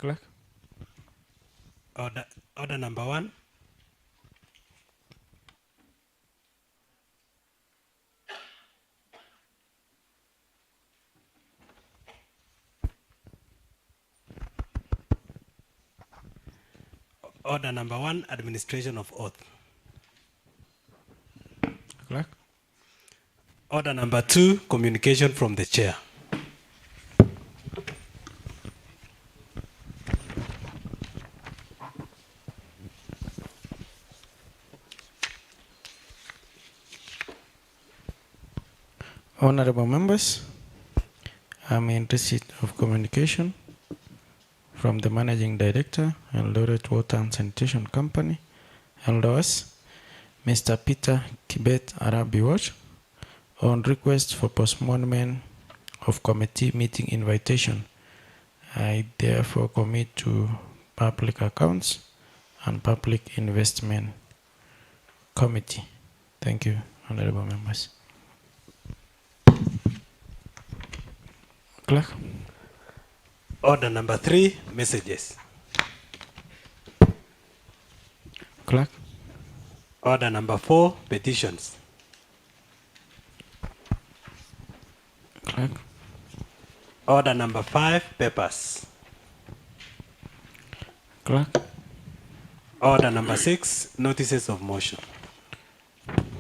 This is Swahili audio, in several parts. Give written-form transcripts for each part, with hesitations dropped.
Clerk. Order number 1. Order number 1, administration of oath. Clerk. Order number 2, communication from the chair. Honorable members, I'm in receipt of communication from the Managing Director, Eldoret Water and Sanitation Company, LDOS, Mr. Peter Kibet Arabi Watch, on request for postponement of committee meeting invitation. I therefore commit to Public Accounts and Public Investment Committee. Thank you, honorable members. Clerk. Order number 3, messages. Clerk. Order number 4, petitions. Clerk. Order number 5, papers. Clerk. Order number 6, notices of motion.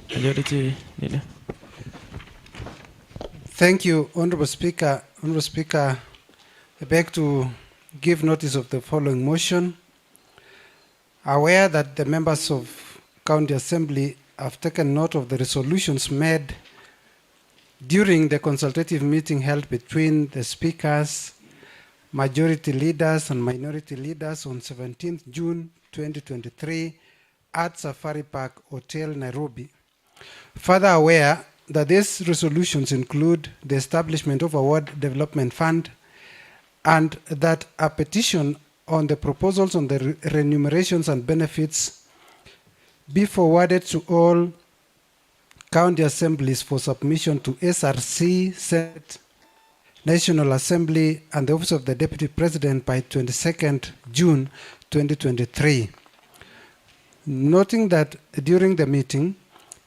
Majority Leader. Thank you, Honorable Speaker. Honorable Speaker, I beg to give notice of the following motion. Aware that the members of County Assembly have taken note of the resolutions made during the consultative meeting held between the speakers, majority leaders and minority leaders on 17th June 2023 at Safari Park Hotel, Nairobi. Further aware that these resolutions include the establishment of a ward development fund and that a petition on the proposals on the remunerations and benefits be forwarded to all county assemblies for submission to SRC, Senate, National Assembly, and the Office of the Deputy President by 22nd June 2023. Noting that during the meeting,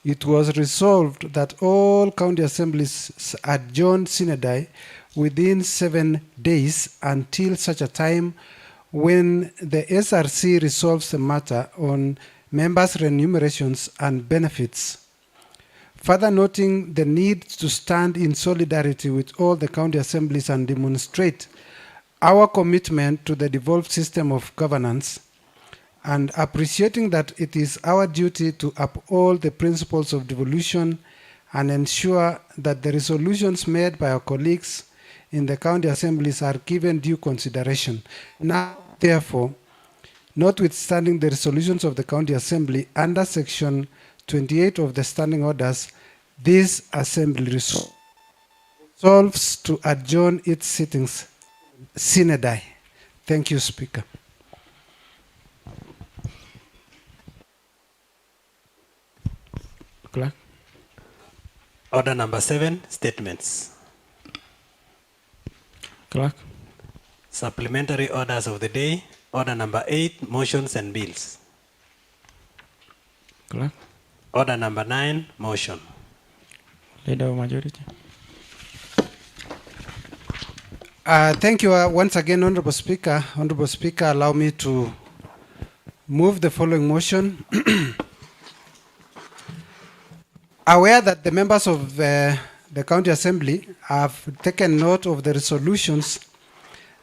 it was resolved that all county assemblies adjourn synodi within 7 days until such a time when the SRC resolves the matter on members' remunerations and benefits. Further noting the need to stand in solidarity with all the county assemblies and demonstrate our commitment to the devolved system of governance, and appreciating that it is our duty to uphold the principles of devolution and ensure that the resolutions made by our colleagues in the county assemblies are given due consideration. Now, therefore, notwithstanding the resolutions of the county assembly under section 28 of the standing orders, this assembly resolves to adjourn its sittings sine die. Thank you, Speaker. Clerk. Order number 7, statements. Clerk. Supplementary orders of the day. Order number 8, motions and bills. Clerk. Order number 9, motion. Leader of Majority. Thank you once again, Honorable Speaker. Honorable Speaker, allow me to move the following motion. Aware that the members of the County Assembly have taken note of the resolutions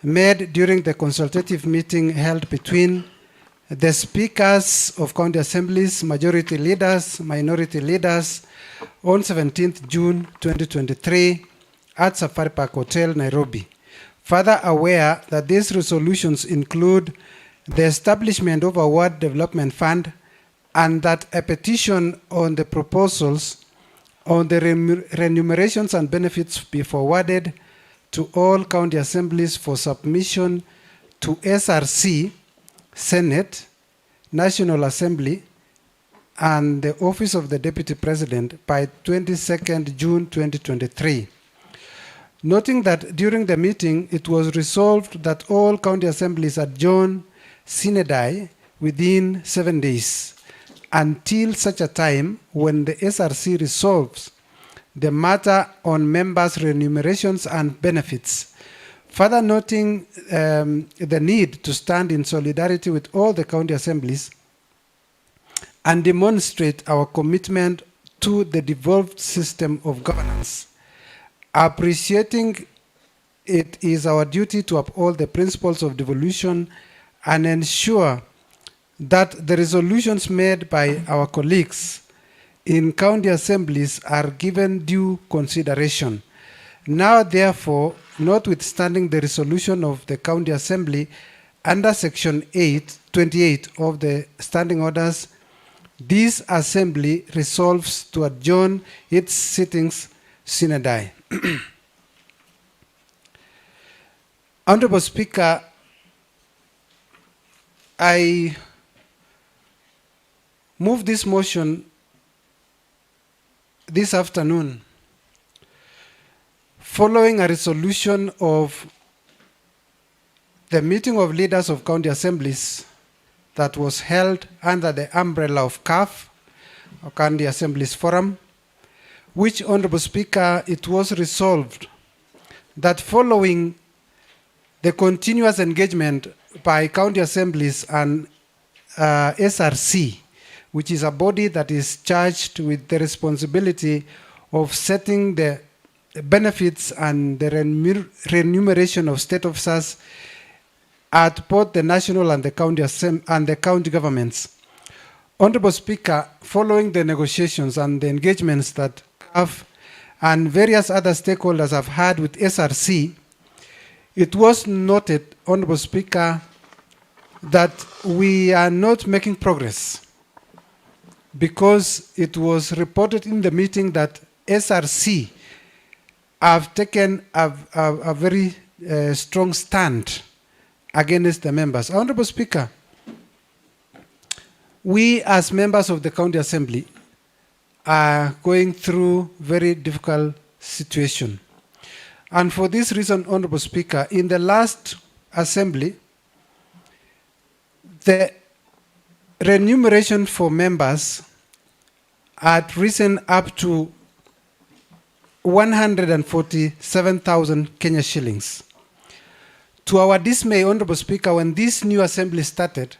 made during the consultative meeting held between the speakers of county assemblies, majority leaders, minority leaders on 17th June 2023 at Safari Park Hotel, Nairobi. Further aware that these resolutions include the establishment of a ward development fund and that a petition on the proposals on the remunerations and benefits be forwarded to all county assemblies for submission to SRC, Senate, National Assembly, and the Office of the Deputy President by 22nd June 2023. noting that during the meeting it was resolved that all county assemblies adjourn sine die within 7 days until such a time when the SRC resolves the matter on members' remunerations and benefits. Further noting the need to stand in solidarity with all the county assemblies and demonstrate our commitment to the devolved system of governance. Appreciating it is our duty to uphold the principles of devolution and ensure that the resolutions made by our colleagues in county assemblies are given due consideration. Now, therefore, notwithstanding the resolution of the county assembly under section 28 of the standing orders, this assembly resolves to adjourn its sittings sine die. Honorable Speaker, I move this motion this afternoon following a resolution of the meeting of leaders of county assemblies that was held under the umbrella of CAF, or County Assemblies Forum, which, Honorable Speaker, it was resolved that following the continuous engagement by county assemblies and SRC, which is a body that is charged with the responsibility of setting the benefits and the remuneration of state officers at both the national and the county governments. Honorable Speaker, following the negotiations and the engagements that CAF and various other stakeholders have had with SRC, it was noted, Honorable Speaker, that we are not making progress because it was reported in the meeting that SRC have taken a very strong stand against the members. Honorable Speaker, we as members of the County Assembly are going through very difficult situation. And for this reason, Honorable Speaker, in the last assembly, the remuneration for members had risen up to 147,000 Kenya shillings. To our dismay, Honorable Speaker, when this new assembly started,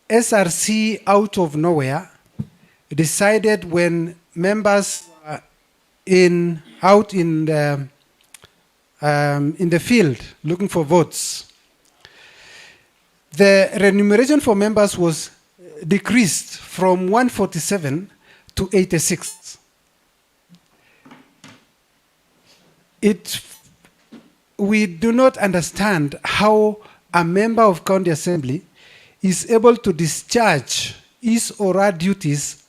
SRC out of nowhere decided when members were out in the field looking for votes, the remuneration for members was decreased from 147 to 86. We do not understand how a member of county assembly is able to discharge his or her duties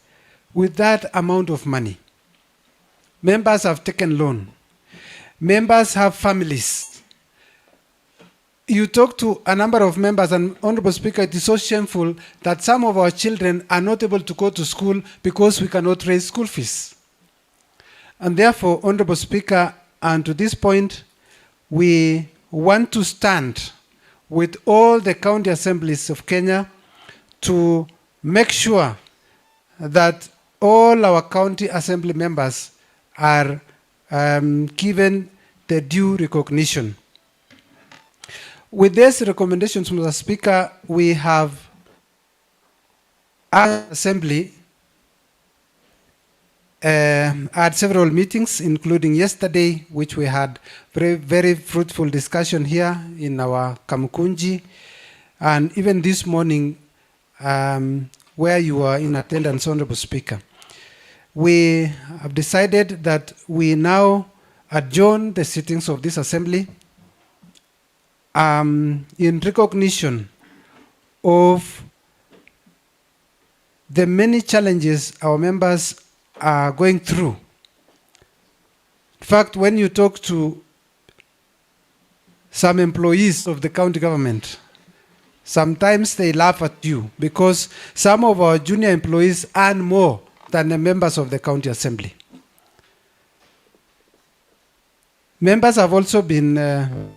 with that amount of money. Members have taken loan. Members have families. You talk to a number of members, and Honorable Speaker, it is so shameful that some of our children are not able to go to school because we cannot raise school fees. And therefore, Honorable Speaker, and to this point, we want to stand with all the county assemblies of Kenya to make sure that all our county assembly members are given the due recognition. With these recommendations, Mr. Speaker, we have our assembly had several meetings, including yesterday, which we had very, very fruitful discussion here in our Kamukunji, and even this morning, where you are in attendance, Honorable Speaker. We have decided that we now adjourn the sittings of this assembly in recognition of the many challenges our members are going through. In fact, when you talk to some employees of the county government, sometimes they laugh at you because some of our junior employees earn more than the members of the county assembly. Members have also been on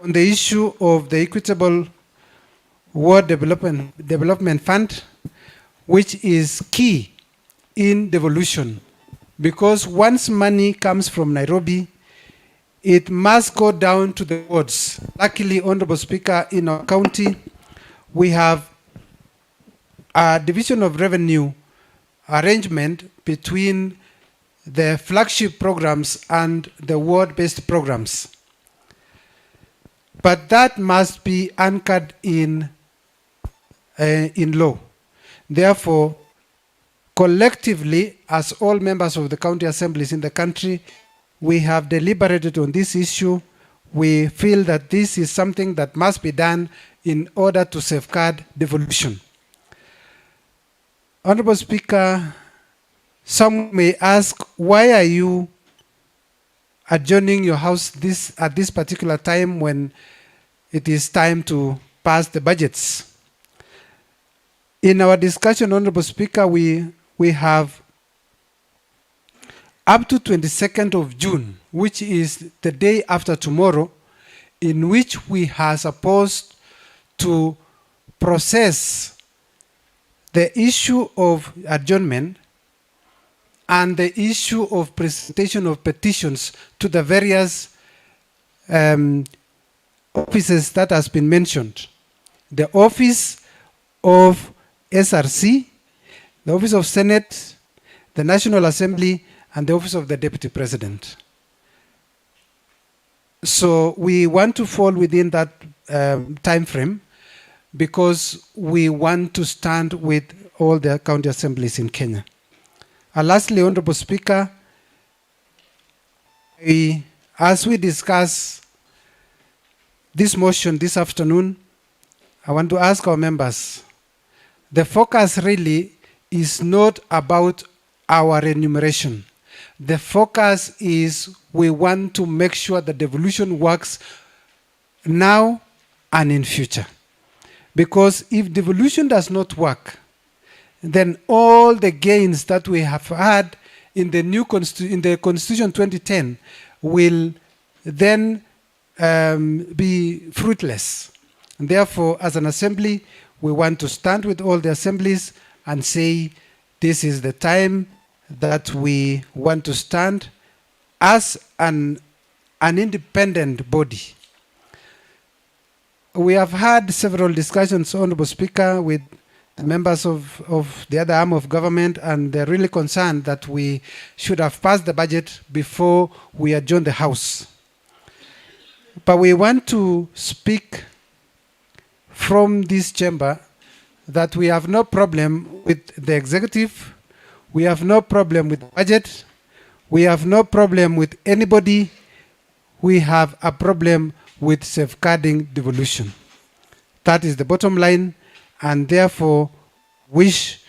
the issue of the Equitable Ward Development Fund, which is key in devolution, because once money comes from Nairobi, it must go down to the wards. Luckily, Honorable Speaker, in our county, we have a division of revenue arrangement between the flagship programs and the ward-based programs. But that must be anchored in law. Therefore, collectively, as all members of the county assemblies in the country, we have deliberated on this issue. We feel that this is something that must be done in order to safeguard devolution. Honorable Speaker, some may ask, why are you adjourning your house at this particular time when it is time to pass the budgets? In our discussion, Honorable Speaker, we have up to 22nd of June, which is the day after tomorrow, in which we are supposed to process the issue of adjournment and the issue of presentation of petitions to the various offices that has been mentioned. The office of SRC, the office of Senate, the National Assembly, and the office of the Deputy President. So we want to fall within that time frame because we want to stand with all the county assemblies in Kenya. And lastly, Honorable Speaker, as we discuss this motion this afternoon, I want to ask our members, the focus really is not about our remuneration. The focus is we want to make sure that devolution works now and in future. Because if devolution does not work, then all the gains that we have had in the new in the Constitution 2010 will then be fruitless. And therefore, as an assembly, we want to stand with all the assemblies and say, this is the time that we want to stand as an independent body. We have had several discussions, Honorable Speaker, with members of the other arm of government, and they're really concerned that we should have passed the budget before we adjourn the House. But we want to speak from this chamber that we have no problem with the executive, we have no problem with the budget, we have no problem with anybody, we have a problem with safeguarding devolution. That is the bottom line, and therefore wish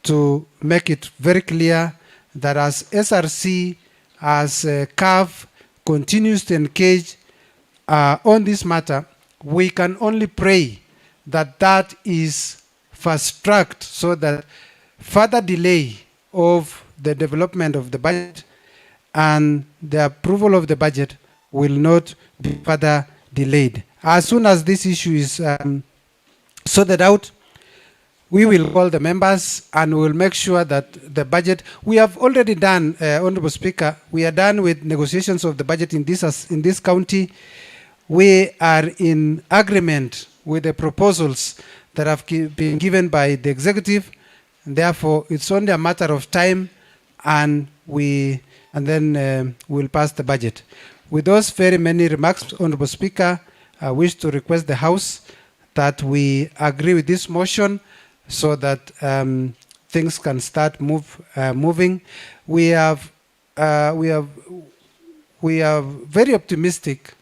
to make it very clear that as SRC, as CAF continues to engage on this matter, we can only pray that that is fast-tracked so that further delay of the development of the budget and the approval of the budget will not be further delayed. As soon as this issue is sorted out, we will call the members and we will make sure that the budget, we have already done, Honorable Speaker, we are done with negotiations of the budget in this county. We are in agreement with the proposals that have been given by the executive, and therefore it's only a matter of time, and then we'll pass the budget. With those very many remarks, Honorable Speaker, I wish to request the House that we agree with this motion so that things can start moving. We are very optimistic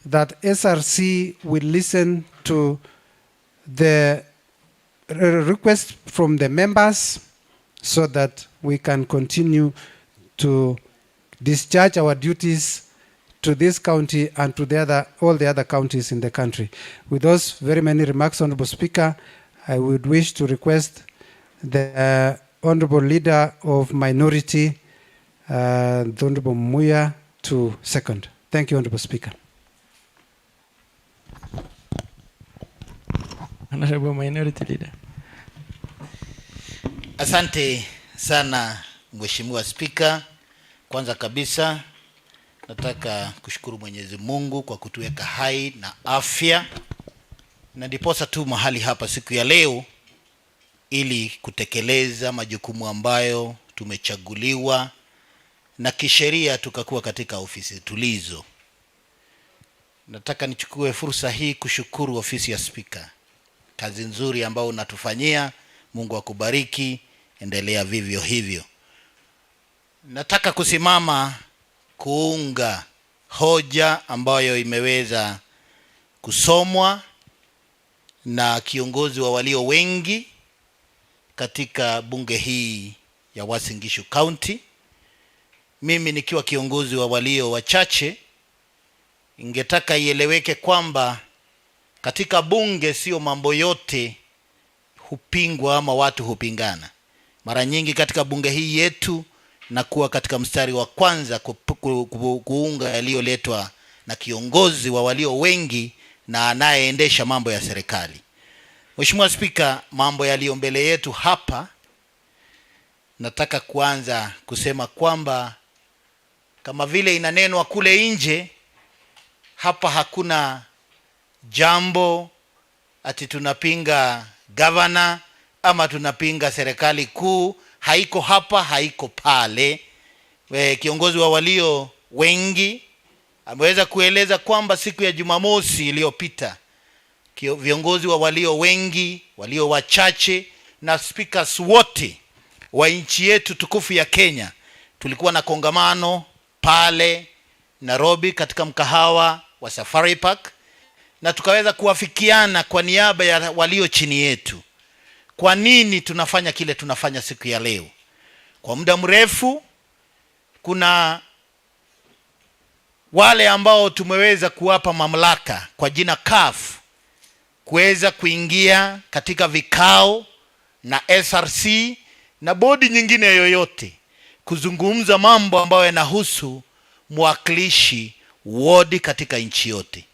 that SRC will listen to the request from the members so that we can continue to discharge our duties to this county and to all the other counties in the country. With those very many remarks, Honorable Speaker, I would wish to request the Honorable Leader of Minority The Honorable Muya to second. Thank you, Honorable Speaker. Honorable Minority Leader. Asante sana Mheshimiwa Spika. Kwanza kabisa nataka kushukuru Mwenyezi Mungu kwa kutuweka hai na afya, na ndiposa tu mahali hapa siku ya leo ili kutekeleza majukumu ambayo tumechaguliwa na kisheria tukakuwa katika ofisi tulizo. Nataka nichukue fursa hii kushukuru ofisi ya Spika. Kazi nzuri ambayo unatufanyia, Mungu akubariki, endelea vivyo hivyo. Nataka kusimama kuunga hoja ambayo imeweza kusomwa na kiongozi wa walio wengi katika bunge hii ya Uasin Gishu County. Mimi nikiwa kiongozi wa walio wachache, ingetaka ieleweke kwamba katika bunge sio mambo yote hupingwa ama watu hupingana. Mara nyingi katika bunge hii yetu na kuwa katika mstari wa kwanza kuunga yaliyoletwa na kiongozi wa walio wengi na anayeendesha mambo ya serikali. Mheshimiwa Spika, mambo yaliyo mbele yetu hapa, nataka kuanza kusema kwamba kama vile inanenwa kule nje, hapa hakuna jambo ati tunapinga governor ama tunapinga serikali kuu. Haiko hapa, haiko pale. Kiongozi wa walio wengi ameweza kueleza kwamba siku ya Jumamosi iliyopita viongozi wa walio wengi, walio wachache na speakers wote wa nchi yetu tukufu ya Kenya tulikuwa na kongamano pale Nairobi katika mkahawa wa Safari Park, na tukaweza kuwafikiana kwa niaba ya walio chini yetu kwa nini tunafanya kile tunafanya siku ya leo. Kwa muda mrefu kuna wale ambao tumeweza kuwapa mamlaka kwa jina CAF kuweza kuingia katika vikao na SRC na bodi nyingine yoyote kuzungumza mambo ambayo yanahusu mwakilishi ward katika nchi yote.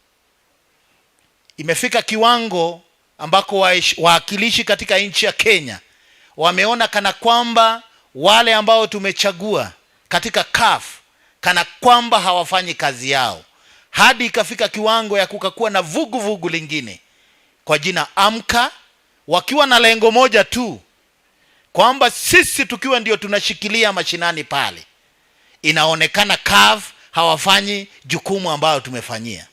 Imefika kiwango ambako waakilishi katika nchi ya Kenya wameona kana kwamba wale ambao tumechagua katika CAF kana kwamba hawafanyi kazi yao, hadi ikafika kiwango ya kukakuwa na vugu lingine kwa jina Amka, wakiwa na lengo moja tu, kwamba sisi tukiwa ndio tunashikilia mashinani pale, inaonekana CAF hawafanyi jukumu ambayo tumefanyia.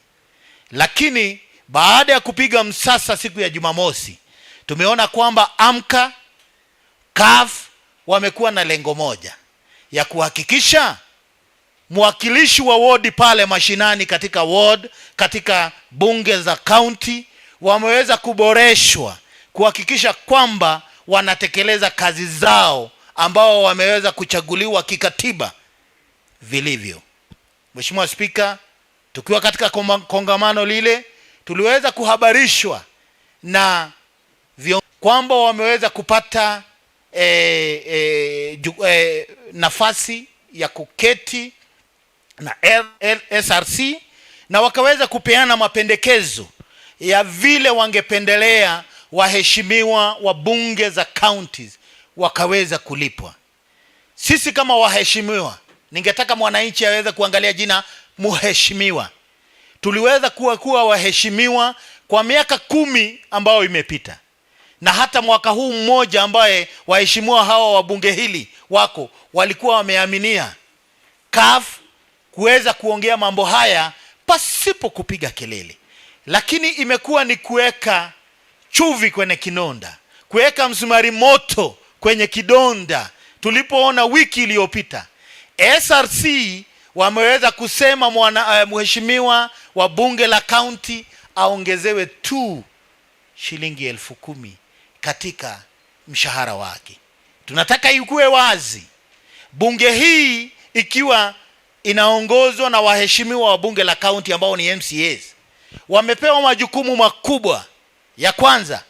Lakini baada ya kupiga msasa siku ya Jumamosi, tumeona kwamba Amka, CAF wamekuwa na lengo moja ya kuhakikisha mwakilishi wa ward pale mashinani katika ward, katika bunge za county wameweza kuboreshwa kuhakikisha kwamba wanatekeleza kazi zao ambao wameweza kuchaguliwa kikatiba vilivyo. Mheshimiwa Spika, tukiwa katika kongamano lile tuliweza kuhabarishwa na kwamba wameweza kupata nafasi ya kuketi na SRC na wakaweza kupeana mapendekezo ya vile wangependelea waheshimiwa wa bunge za counties wakaweza kulipwa. Sisi kama waheshimiwa, ningetaka mwananchi aweze kuangalia jina mheshimiwa. Tuliweza kuwa waheshimiwa kwa miaka 10 ambayo imepita, na hata mwaka huu mmoja ambaye waheshimiwa hawa wa bunge hili wako walikuwa wameaminia CAF kuweza kuongea mambo haya pasipo kupiga kelele. Lakini imekuwa ni kuweka chuvi kwenye kinonda, kuweka msumari moto kwenye kidonda. Tulipoona wiki iliyopita SRC wameweza kusema mheshimiwa wa bunge la county aongezewe tu shilingi 10,000 katika mshahara wake. Tunataka ikuwe wazi, bunge hii ikiwa inaongozwa na waheshimiwa wa bunge la county ambao ni MCAs, wamepewa majukumu makubwa. Ya kwanza,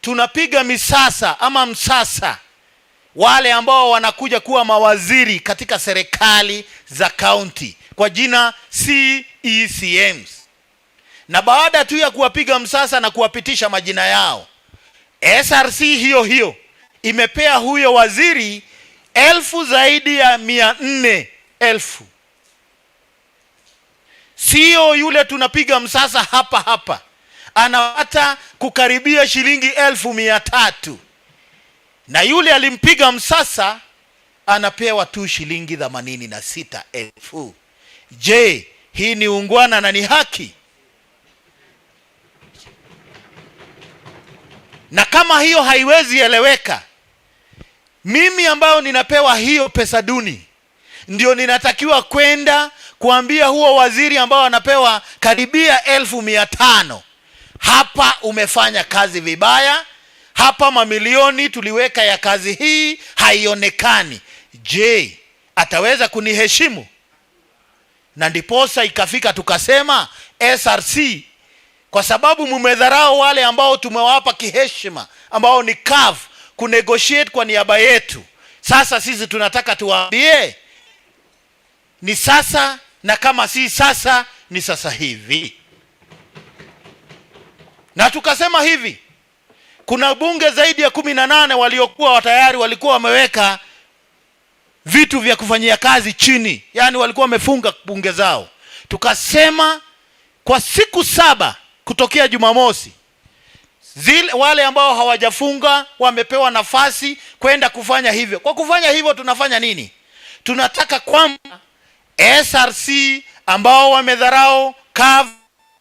tunapiga misasa ama msasa wale ambao wanakuja kuwa mawaziri katika serikali za county kwa jina CECMs. Na baada tu ya kuwapiga msasa na kuwapitisha majina yao, SRC hiyo imepea huyo waziri zaidi ya 400,000. Sio yule tunapiga msasa hapa anapata kukaribia shilingi 1,300, na yule alimpiga msasa anapewa tu shilingi 86,000. Je, hii ni ungwana na ni haki? Na kama hiyo haiwezi eleweka, mimi ambao ninapewa hiyo pesa duni ndio ninatakiwa kwenda kuambia huo waziri ambao anapewa karibia 1,500, hapa umefanya kazi vibaya, hapa mamilioni tuliweka ya kazi hii haionekani. Je, ataweza kuniheshimu? Na ndiposa ikafika tukasema SRC, kwa sababu mmedharau wale ambao tumewapa kiheshima, ambao ni CAF, kunegotiate kwa niaba yetu. Sasa sisi tunataka tuwaambie ni sasa, na kama si sasa ni sasa hivi. Na tukasema hivi, kuna bunge zaidi ya 18 waliokuwa tayari walikuwa wameweka vitu vya kufanyia kazi chini, yani walikuwa wamefunga bunge zao. Tukasema kwa siku 7 kutokea Jumamosi, wale ambao hawajafunga wamepewa nafasi kwenda kufanya hivyo. Kwa kufanya hivyo tunafanya nini? Tunataka kwamba SRC ambao wamedharau CAF,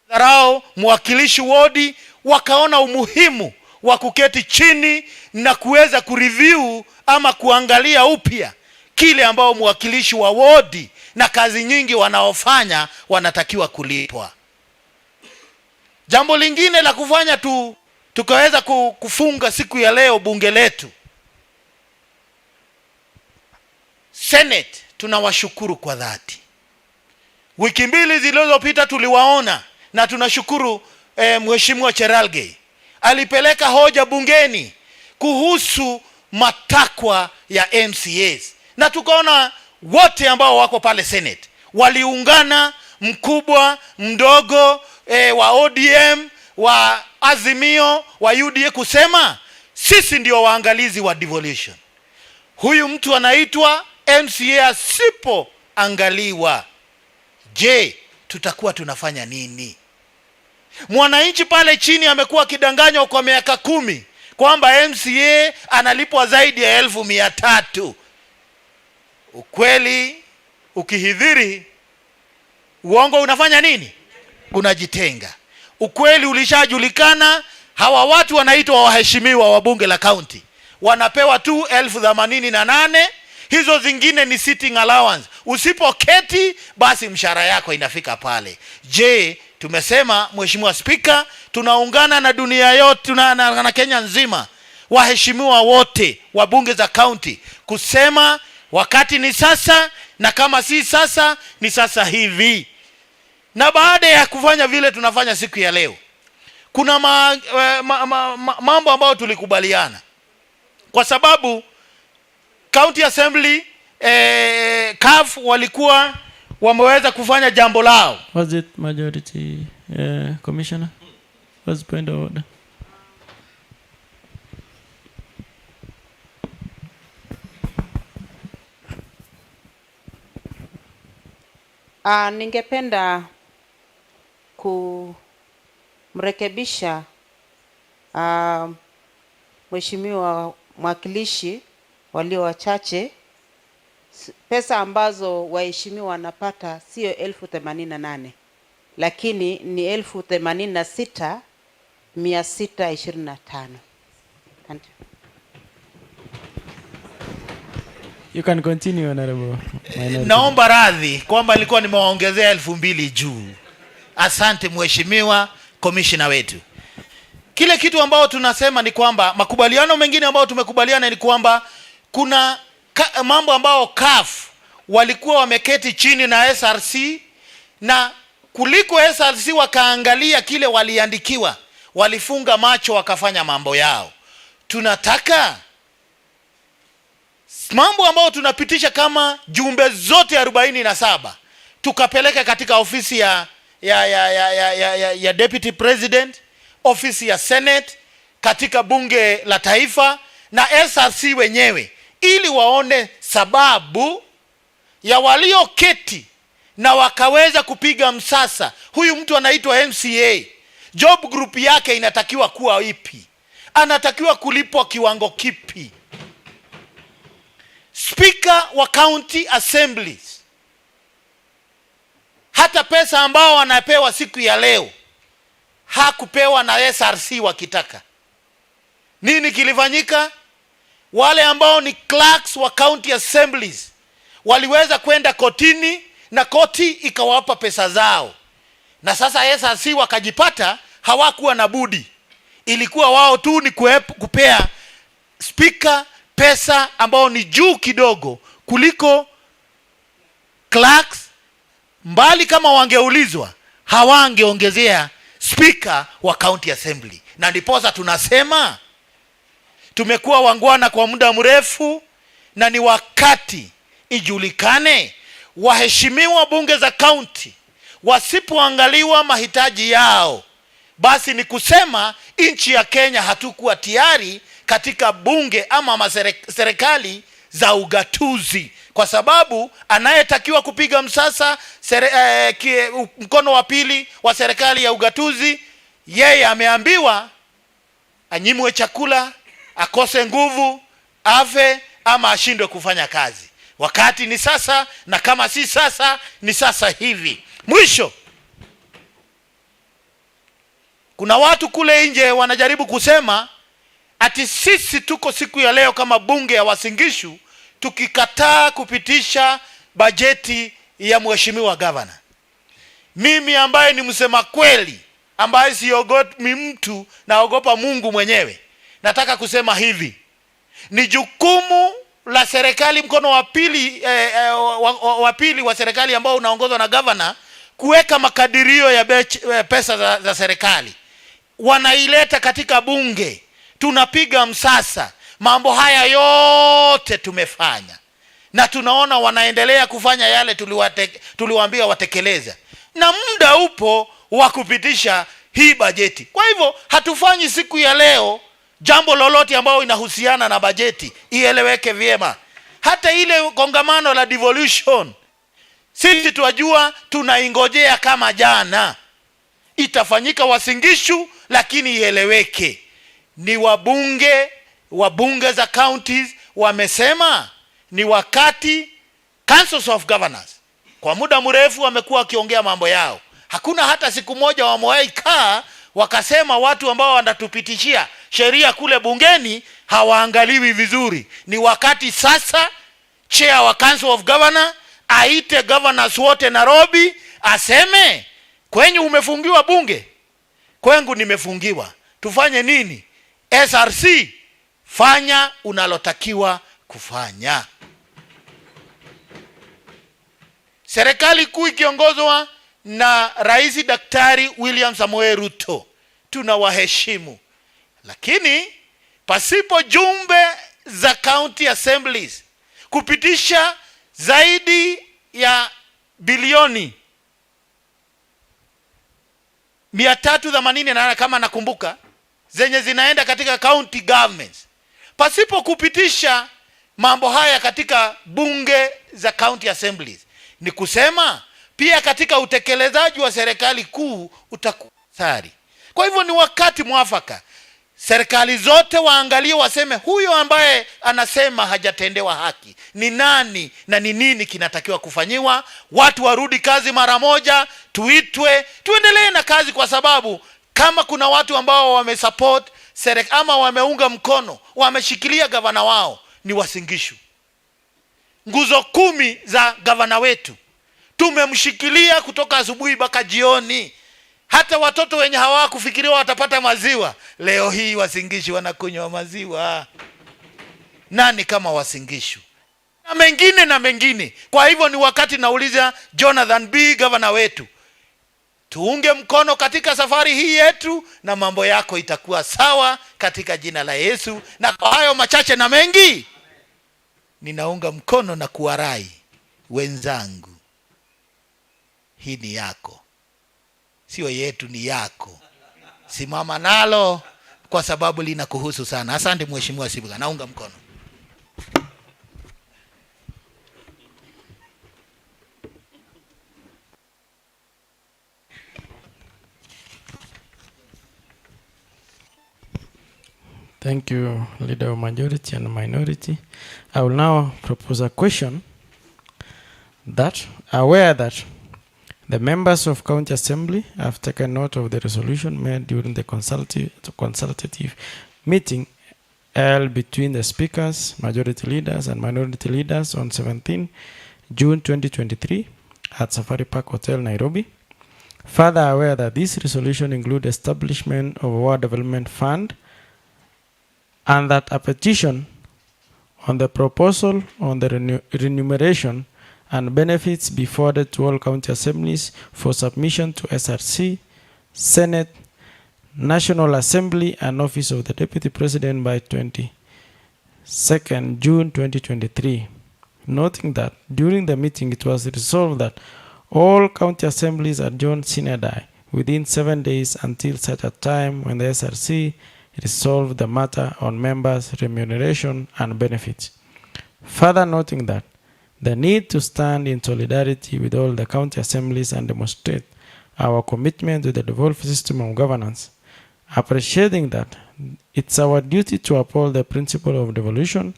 dharau mwakilishi wodi, wakaona umuhimu wa kuketi chini na kuweza kureview ama kuangalia upya kile ambao mwakilishi wa wodi na kazi nyingi wanaofanya wanatakiwa kulipwa. Jambo lingine la kufanya tukaweza kufunga siku ya leo bunge letu. Senate tunawashukuru kwa dhati. Wiki 2 zilizopita tuliwaona na tunashukuru Mheshimiwa Cherargei alipeleka hoja bungeni kuhusu matakwa ya MCAs, na tukaona wote ambao wako pale Senate waliungana, mkubwa mdogo, wa ODM, wa Azimio, wa UDA, kusema sisi ndio waangalizi wa devolution. Huyu mtu anaitwa MCA asipoangaliwa, je, tutakuwa tunafanya nini? Mwananchi pale chini amekuwa kidanganywa kwa miaka 10 kwamba MCA analipwa zaidi ya 1,300. Ukweli ukihidhiri, uongo unafanya nini? Unajitenga. Ukweli ulishajulikana. Hawa watu wanaitwa waheshimiwa wa bunge la county, wanapewa tu 88,000. Hizo zingine ni sitting allowance. Usipoketi basi mshahara yako inafika pale. Je, tumesema Mheshimiwa Spika, tunaungana na dunia yote na Kenya nzima, waheshimiwa wote wa bunge za county kusema wakati ni sasa, na kama si sasa ni sasa hivi. Na baada ya kufanya vile tunafanya siku ya leo, kuna mambo ambayo tulikubaliana, kwa sababu County Assembly CAF walikuwa wameweza kufanya jambo lao. Was it majority commissioner? Was point of order. Ningependa kumrekebisha mheshimiwa mwakilishi walio wachache. Pesa ambazo waheshimiwa wanapata sio 88,000, lakini ni 86,625. Asante. You can continue, Honorable. Naomba radhi kwamba nilikuwa nimewaongezea 2,000 juu. Asante mheshimiwa commissioner wetu. Kile kitu ambao tunasema ni kwamba makubaliano mengine ambao tumekubaliana ni kwamba kuna mambo ambao CAF walikuwa wameketi chini na SRC, na kuliko SRC wakaangalia kile waliandikiwa, walifunga macho wakafanya mambo yao. Tunataka mambo ambayo tunapitisha kama jumbe zote 47 tukapeleka katika ofisi ya Deputy President, ofisi ya Senate, katika bunge la taifa na SRC wenyewe, ili waone sababu ya walioketi na wakaweza kupiga msasa. Huyu mtu anaitwa MCA, job group yake inatakiwa kuwa ipi? Anatakiwa kulipwa kiwango kipi? Speaker wa county assemblies, hata pesa ambao wanapewa siku ya leo hakupewa na SRC wakitaka. Nini kilifanyika? Wale ambao ni clerks wa county assemblies waliweza kwenda kotini na koti ikawapa pesa zao, na sasa SRC wakajipata hawakuwa na budi, ilikuwa wao tu ni kupea speaker pesa ambao ni juu kidogo kuliko clerks. Mbali kama wangeulizwa hawangeongezea speaker wa county assembly. Na ndiposa tunasema tumekuwa wangwana kwa muda mrefu, na ni wakati ijulikane waheshimiwa bunge za county wasipoangaliwa mahitaji yao, basi ni kusema nchi ya Kenya hatukuwa tayari katika bunge ama serikali za ugatuzi, kwa sababu anayetakiwa kupiga msasa mkono wa pili wa serikali ya ugatuzi, yeye ameambiwa anyimwe chakula, akose nguvu, afe ama ashindwe kufanya kazi. Wakati ni sasa, na kama si sasa ni sasa hivi. Mwisho, kuna watu kule nje wanajaribu kusema ati sisi tuko siku ya leo kama bunge ya Uasin Gishu tukikataa kupitisha bajeti ya mheshimiwa governor. Mimi ambaye ni msema kweli, ambaye siogopi mtu, naogopa Mungu mwenyewe, nataka kusema hivi: ni jukumu la serikali mkono wa pili wa serikali ambao unaongozwa na governor kuweka makadirio ya pesa za serikali. Wanaileta katika bunge, tunapiga msasa. Mambo haya yote tumefanya na tunaona wanaendelea kufanya yale tuliwaambia watekeleza, na muda upo wa kupitisha hii bajeti. Kwa hivyo hatufanyi siku ya leo jambo lolote ambao inahusiana na bajeti, ieleweke vyema. Hata ile kongamano la devolution sisi tuwajua, tunaingojea kama jana itafanyika Uasin Gishu, lakini ieleweke ni wabunge za counties wamesema ni wakati. Councils of Governors kwa muda mrefu wamekuwa wakiongea mambo yao, hakuna hata siku moja wamewahi kaa wakasema watu ambao wanatupitishia sheria kule bungeni hawaangaliwi vizuri. Ni wakati sasa chair wa Council of Governors aite governors wote Nairobi, aseme kwenye umefungiwa bunge, kwengu nimefungiwa, tufanye nini? SRC, fanya unalotakiwa kufanya. Serikali kuu ikiongozwa na Rais Daktari William Samoei Ruto, tunawaheshimu, lakini pasipo jumbe za county assemblies kupitisha zaidi ya bilioni 380 kama nakumbuka, zenye zinaenda katika county governments, pasipo kupitisha mambo haya katika bunge za county assemblies, ni kusema pia katika utekelezaji wa serikali kuu utakuathari. Kwa hivyo ni wakati mwafaka serikali zote waangalie, waseme huyo ambaye anasema hajatendewa haki ni nani na ni nini kinatakiwa kufanyiwa. Watu warudi kazi mara moja, tuitwe, tuendelee na kazi, kwa sababu kama kuna watu ambao wamesupport serikali ama wameunga mkono, wameshikilia gavana wao, ni Uasin Gishu. Nguzo 10 za gavana wetu tumemshikilia kutoka asubuhi mpaka jioni. Hata watoto wenye hawakufikiria watapata maziwa, leo hii Uasin Gishu wanakunywa maziwa. Nani kama Uasin Gishu? Na mengine. Kwa hivyo ni wakati nauliza Jonathan B, gavana wetu, tuunge mkono katika safari hii yetu, na mambo yako itakuwa sawa katika jina la Yesu. Na kwa hayo machache na mengi, ninaunga mkono na kuwarai wenzangu, hii ni yako, sio yetu, ni yako. Simama nalo kwa sababu linakuhusu sana. Asante Mheshimiwa Spika, naunga mkono. Thank you, Leader of Majority and Minority. I will now propose a question that, aware that the members of County Assembly have taken note of the resolution made during the consultative meeting held between the speakers, majority leaders, and minority leaders on 17 June 2023 at Safari Park Hotel, Nairobi. Further aware that this resolution includes establishment of a War Development Fund, and that a petition on the proposal on the remuneration and benefits be forwarded to all county assemblies for submission to SRC, Senate, National Assembly, and Office of the Deputy President by 22nd June 2023. Noting that during the meeting it was resolved that all county assemblies adjourn sine die within 7 days until such a time when the SRC resolve the matter on members' remuneration and benefits. Further noting that the need to stand in solidarity with all the county assemblies and demonstrate our commitment to the devolved system of governance, appreciating that it's our duty to uphold the principle of devolution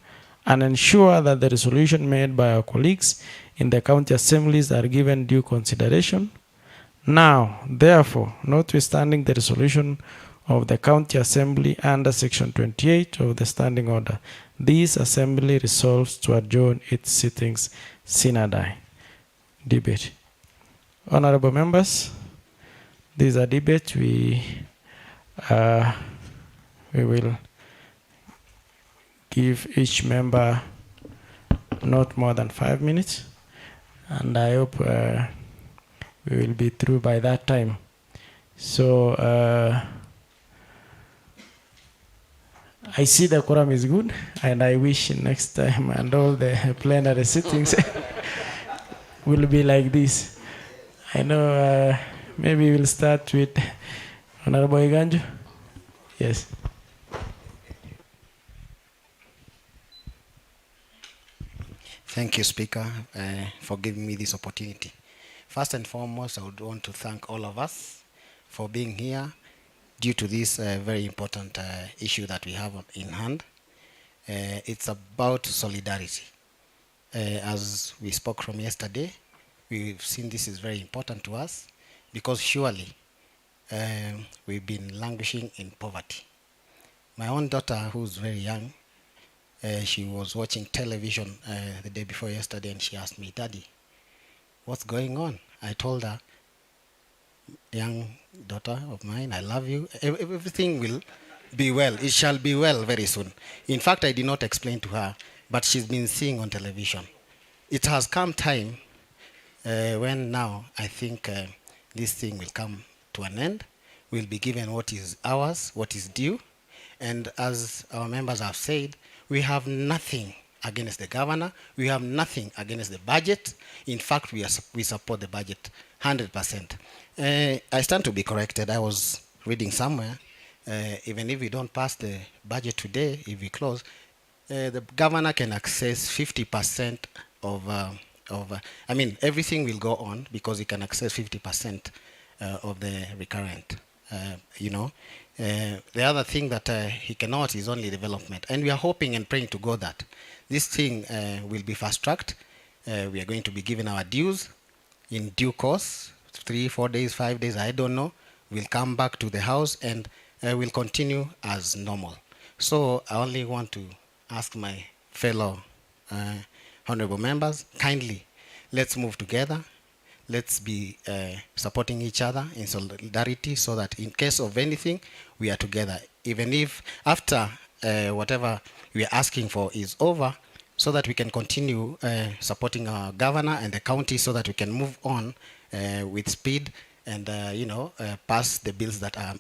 and ensure that the resolution made by our colleagues in the county assemblies are given due consideration. Now, therefore, notwithstanding the resolution of the County Assembly under Section 28 of the Standing Order, this Assembly resolves to adjourn its sittings sine die. Debate. Honorable members, this is a debate. We will give each member not more than 5 minutes, and I hope we will be through by that time. So I see the quorum is good, and I wish next time and all the plenary sittings will be like this. I know maybe we'll start with Honorable Iganjo. Yes. Thank you, Speaker, for giving me this opportunity. First and foremost, I would want to thank all of us for being here due to this very important issue that we have in hand. It's about solidarity. As we spoke from yesterday, we've seen this is very important to us because surely we've been languishing in poverty. My own daughter, who's very young, she was watching television the day before yesterday, and she asked me, "Daddy, what's going on?" I told her, "Young daughter of mine, I love you. Everything will be well. It shall be well very soon." In fact, I did not explain to her, but she's been seeing on television. It has come time when now I think this thing will come to an end. We'll be given what is ours, what is due. And as our members have said, we have nothing against the governor. We have nothing against the budget. In fact, we support the budget 100%. I stand to be corrected. I was reading somewhere, even if we don't pass the budget today, if we close, the governor can access 50% of I mean, everything will go on because he can access 50% of the recurrent, the other thing that he cannot is only development. And we are hoping and praying to God that this thing will be fast-tracked. We are going to be given our dues in due course, 3, 4 days, 5 days, I don't know. We'll come back to the house and we'll continue as normal. So I only want to ask my fellow honorable members, kindly, let's move together. Let's be supporting each other in solidarity so that in case of anything, we are together. Even if after whatever we are asking for is over, so that we can continue supporting our governor and the county so that we can move on with speed and, pass the bills that are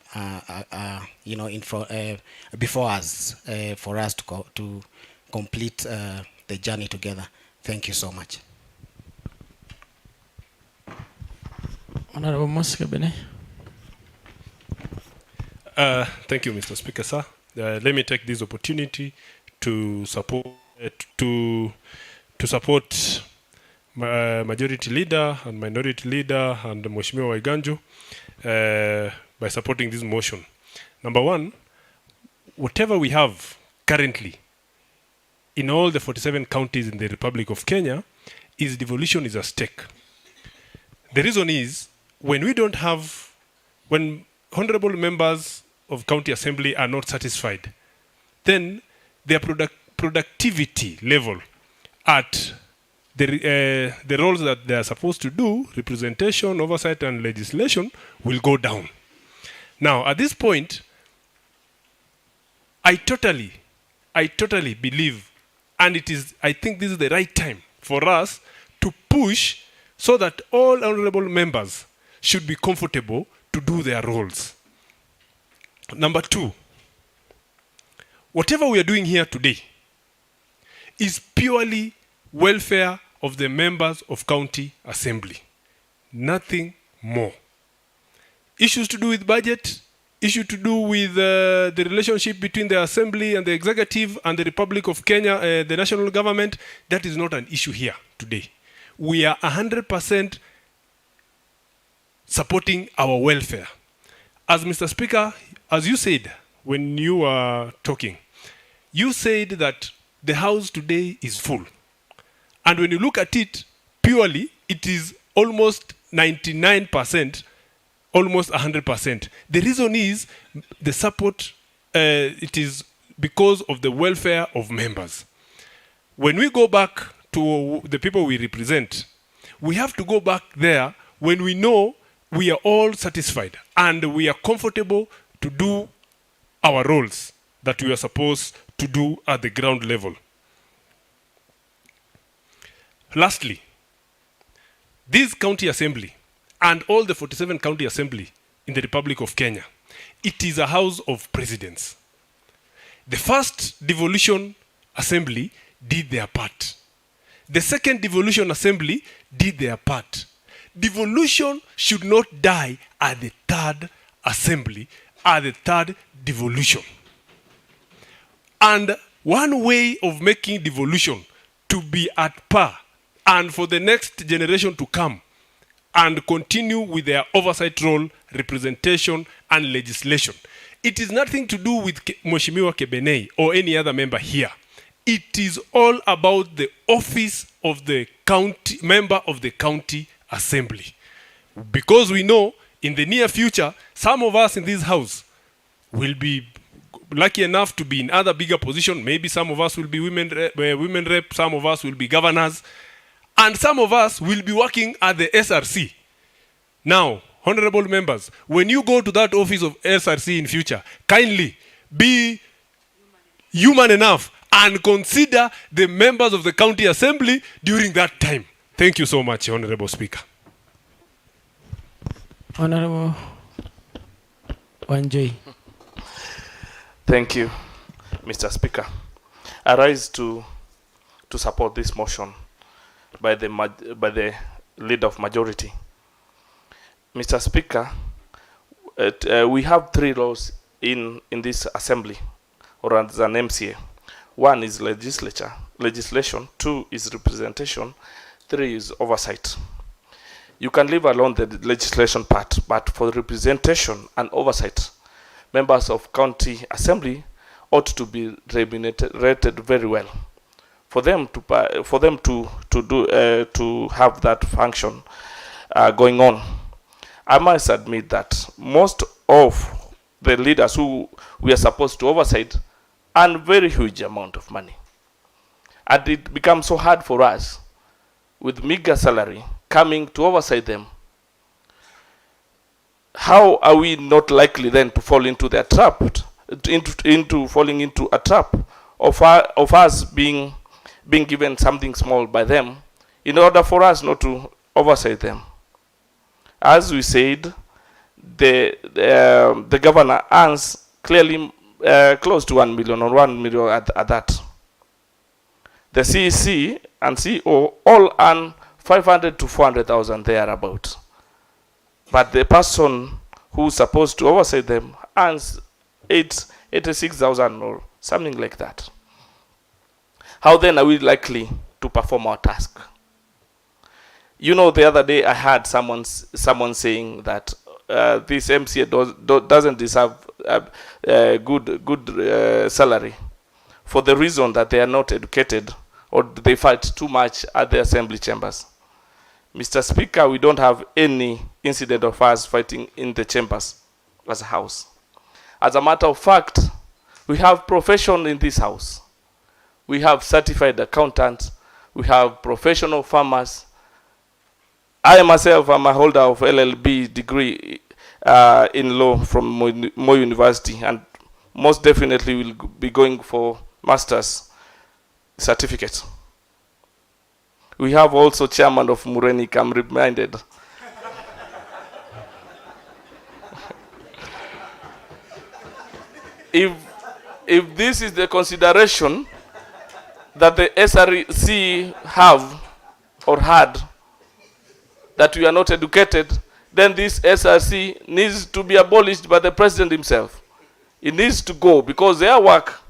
before us for us to complete the journey together. Thank you so much. Honorable Mosque Bene. Thank you, Mr. Speaker, sir. Let me take this opportunity to support Majority Leader and Minority Leader and Mheshimiwa Waiganjo by supporting this motion. Number one, whatever we have currently in all the 47 counties in the Republic of Kenya is devolution is at stake. The reason is when honorable members of county assembly are not satisfied, then their productivity level at the roles that they are supposed to do, representation, oversight, and legislation, will go down. Now, at this point, I totally believe, and I think this is the right time for us to push so that all honorable members should be comfortable to do their roles. Number two, whatever we are doing here today is purely welfare of the members of county assembly. Nothing more. Issues to do with budget, issue to do with the relationship between the assembly and the executive and the Republic of Kenya, the national government, that is not an issue here today. We are 100% supporting our welfare. As Mr. Speaker, as you said when you were talking, you said that the House today is full. And when you look at it purely, it is almost 99%, almost 100%. The reason is the support, it is because of the welfare of members. When we go back to the people we represent, we have to go back there when we know we are all satisfied and we are comfortable to do our roles that we are supposed to do at the ground level. Lastly, this county assembly and all the 47 county assembly in the Republic of Kenya, it is a house of presidents. The first devolution assembly did their part. The second devolution assembly did their part. Devolution should not die at the third assembly, at the third devolution. And one way of making devolution to be at par and for the next generation to come and continue with their oversight role, representation, and legislation. It is nothing to do with Mheshimiwa Kebenei or any other member here. It is all about the office of the county member of the county assembly. Because we know in the near future, some of us in this house will be lucky enough to be in other bigger positions. Maybe some of us will be women rep, some of us will be governors, and some of us will be working at the SRC. Now, honorable members, when you go to that office of SRC in future, kindly be human enough and consider the members of the county assembly during that time. Thank you so much, Honorable Speaker. Honorable Wanjoi. Thank you, Mr. Speaker. I rise to support this motion by the leader of majority. Mr. Speaker, we have three laws in this assembly, or as an MCA. One is legislation, two is representation, three is oversight. You can leave alone the legislation part, but for representation and oversight, members of county assembly ought to be remunerated very well. For them to have that function going on. I must admit that most of the leaders who we are supposed to oversight earn very huge amount of money. And it becomes so hard for us with meager salary coming to oversight them. How are we not likely then to fall into their trap, into falling into a trap of us being given something small by them in order for us not to oversight them? As we said, the governor earns clearly close to 1 million or 1 million at that. The CEC and CEO all earn 500 to 400,000 thereabout. But the person who's supposed to oversee them earns 86,000 or something like that. How then are we likely to perform our task? You know, the other day I had someone saying that this MCA doesn't deserve good salary for the reason that they are not educated or they fight too much at the assembly chambers. Mr. Speaker, we don't have any incident of us fighting in the chambers as a house. As a matter of fact, we have profession in this house. We have certified accountants. We have professional farmers. I myself am a holder of LLB degree in law from Moi University, and most definitely will be going for master's certificate. We have also chairman of Murenik, I'm reminded. If this is the consideration that the SRC have or had, that we are not educated, then this SRC needs to be abolished by the president himself. It needs to go, because their work,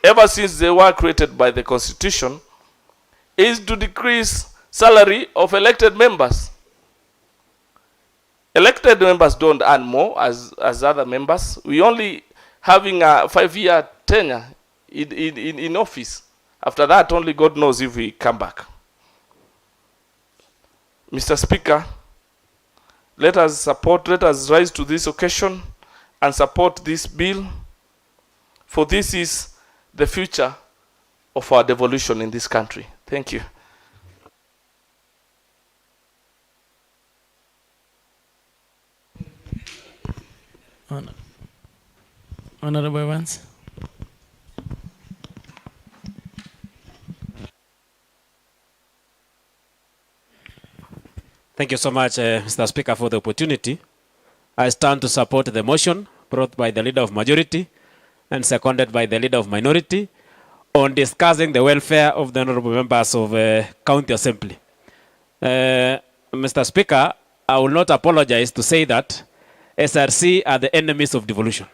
ever since they were created by the Constitution, is to decrease salary of elected members. Elected members don't earn more as other members. We only having a 5-year tenure in office. After that, only God knows if we come back. Mr. Speaker, let us rise to this occasion and support this bill, for this is the future of our devolution in this country. Thank you. Honorable Evans. Thank you so much, Mr. Speaker, for the opportunity. I stand to support the motion brought by the Leader of Majority and seconded by the Leader of Minority on discussing the welfare of the honorable members of County Assembly. Mr. Speaker, I will not apologize to say that SRC are the enemies of devolution.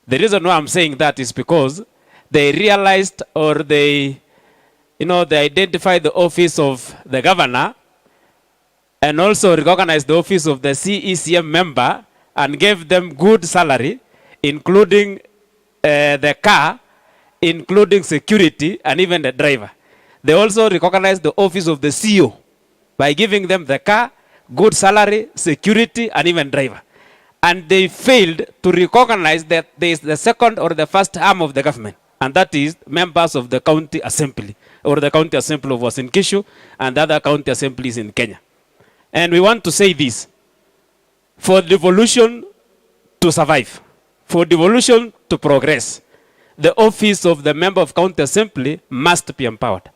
The reason why I'm saying that is because they realized, or they identified the office of the governor and also recognized the office of the CECM member and gave them good salary, including the car, including security, and even the driver. They also recognized the office of the CEO by giving them the car, good salary, security, and even driver. And they failed to recognize that there is the second or the first arm of the government, and that is members of the county assembly, or the county assembly of Uasin Gishu and the other county assemblies in Kenya. And we want to say this: for devolution to survive, for devolution to progress, the office of the member of county assembly must be empowered.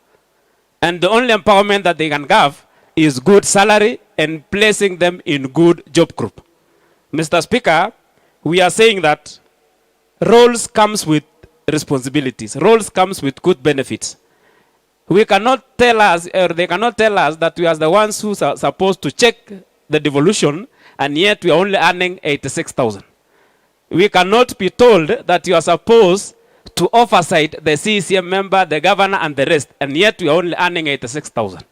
And the only empowerment that they can have is good salary and placing them in good job group. Mr. Speaker, we are saying that roles comes with responsibilities. Roles comes with good benefits. We cannot tell us, or they cannot tell us, that we are the ones who are supposed to check the devolution, and yet we are only earning 86,000. We cannot be told that you are supposed to oversight the CECM member, the governor, and the rest, and yet we are only earning 86,000.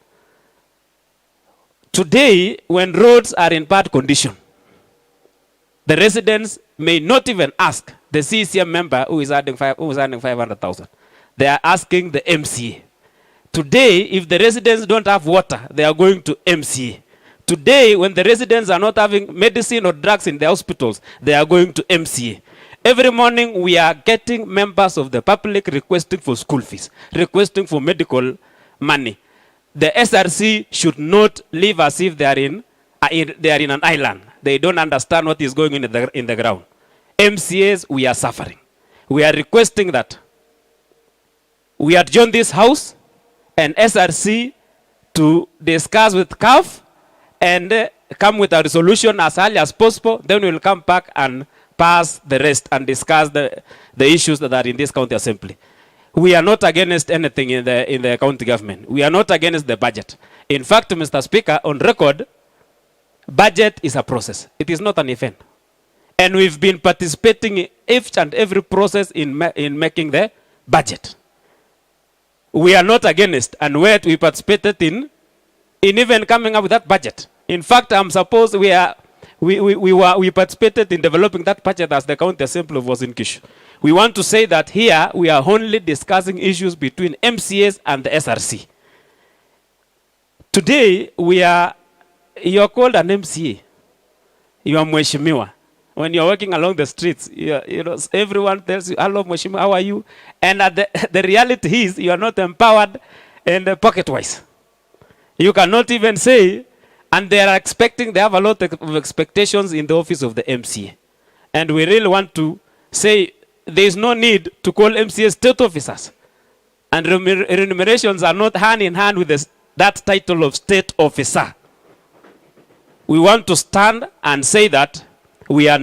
Today, when roads are in bad condition, the residents may not even ask the CECM member who is earning 500,000. They are asking the MCA. Today, if the residents don't have water, they are going to MCA. Today, when the residents are not having medicine or drugs in the hospitals, they are going to MCA. Every morning, we are getting members of the public requesting for school fees, requesting for medical money. The SRC should not live as if they are in an island. They don't understand what is going on in the ground. MCAs, we are suffering. We are requesting that we adjourn this house and SRC to discuss with CAF and come with a resolution as early as possible. Then we will come back and pass the rest and discuss the issues that are in this county assembly. We are not against anything in the county government. We are not against the budget. In fact, Mr. Speaker, on record, budget is a process. It is not an event. And we've been participating in each and every process in making the budget. We are not against, and where we participated in even coming up with that budget. In fact, I'm supposed we participated in developing that budget as the county assembly was in Kishu. We want to say that here we are only discussing issues between MCAs and the SRC. Today you're called an MCA. You are Mheshimiwa. When you're walking along the streets, everyone tells you, hello Mheshimiwa, how are you? And the reality is you are not empowered and pocket-wise. You cannot even say, and they have a lot of expectations in the office of the MCA. And we really want to say there is no need to call MCA state officers. And remunerations are not hand in hand with that title of state officer. We want to stand and say that we are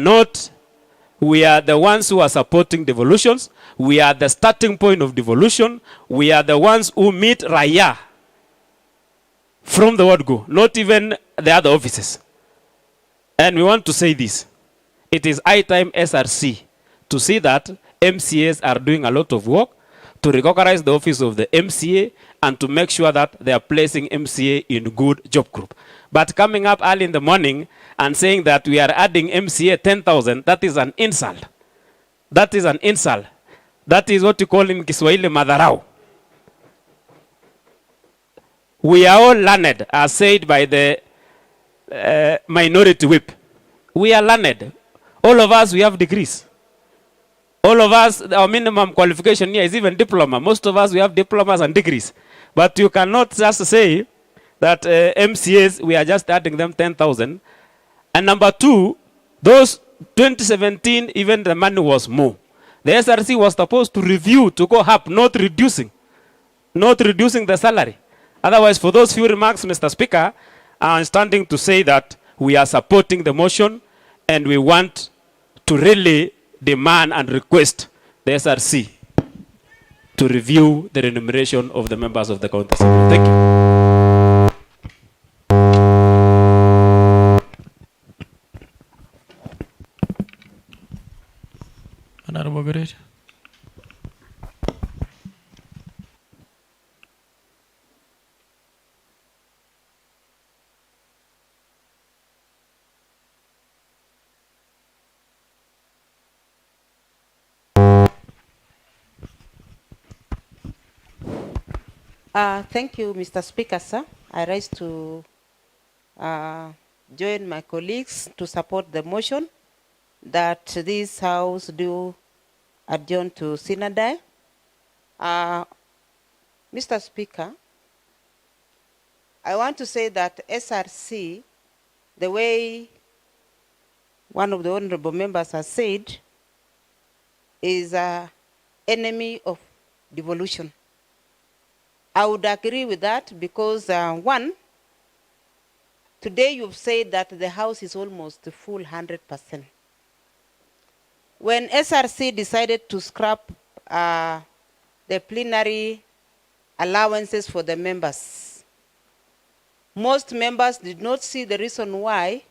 the ones who are supporting devolutions. We are the starting point of devolution. We are the ones who meet Raya from the word go, not even the other offices. And we want to say this. It is high time SRC to see that MCAs are doing a lot of work to recognize the office of the MCA and to make sure that they are placing MCA in good job group. But coming up early in the morning and saying that we are adding MCA 10,000, that is an insult. That is an insult. That is what you call in Kiswahili madharau. We are all learned, as said by the minority whip. We are learned. All of us, we have degrees. All of us, our minimum qualification here is even diploma. Most of us, we have diplomas and degrees. But you cannot just say that MCAs, we are just adding them 10,000. And number two, those 2017, even the money was more. The SRC was supposed to review, to go up, not reducing the salary. Otherwise, for those few remarks, Mr. Speaker, I'm standing to say that we are supporting the motion and we want to really demand and request the SRC to review the remuneration of the members of the county assembly. Thank you. Honorable Gurage. Thank you, Mr. Speaker, sir. I rise to join my colleagues to support the motion that this House do adjourn to Synodai. Mr. Speaker, I want to say that SRC, the way one of the honorable members has said, is an enemy of devolution. I would agree with that because, one, today you've said that the House is almost full 100%. When SRC decided to scrap the plenary allowances for the members, most members did not see the reason why,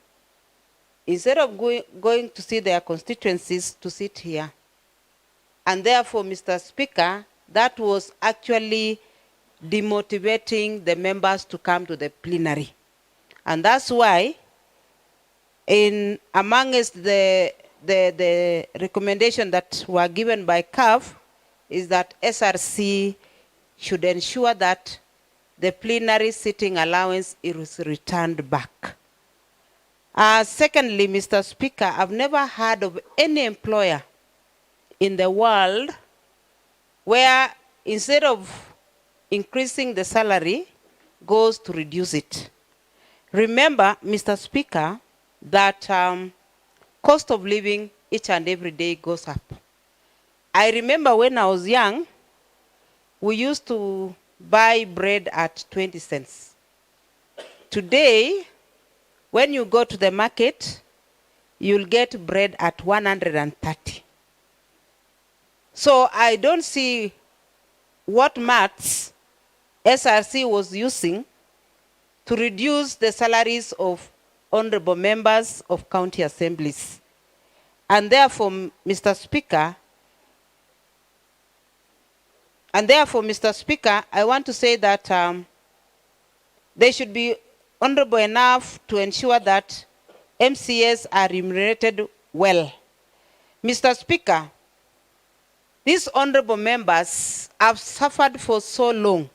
instead of going to see their constituencies, to sit here. And therefore, Mr. Speaker, that was actually demotivating the members to come to the plenary. And that's why, amongst the recommendation that were given by CAF, is that SRC should ensure that the plenary sitting allowance is returned back. Secondly, Mr. Speaker, I've never heard of any employer in the world where instead of increasing the salary, goes to reduce it. Remember, Mr. Speaker, that cost of living each and every day goes up. I remember when I was young, we used to buy bread at 20 cents. Today, when you go to the market, you'll get bread at 130. So I don't see what maths SRC was using to reduce the salaries of honorable members of county assemblies. And therefore, Mr. Speaker, I want to say that they should be honorable enough to ensure that MCAs are remunerated well. Mr. Speaker, these honorable members have suffered for so long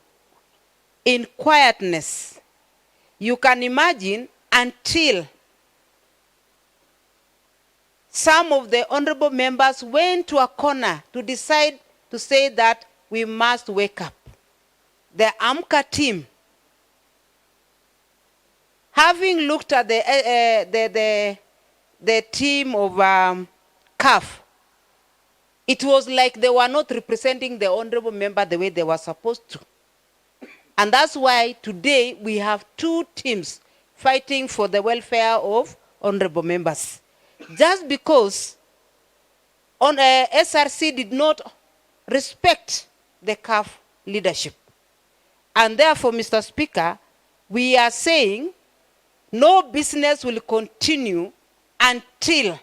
in quietness. You can imagine until some of the honorable members went to a corner to decide to say that we must wake up. The AMCA team, having looked at the team of CAF, it was like they were not representing the honorable member the way they were supposed to. And that's why today we have two teams fighting for the welfare of honorable members. Just because SRC did not respect the CAF leadership. And therefore, Mr. Speaker, we are saying no business will continue until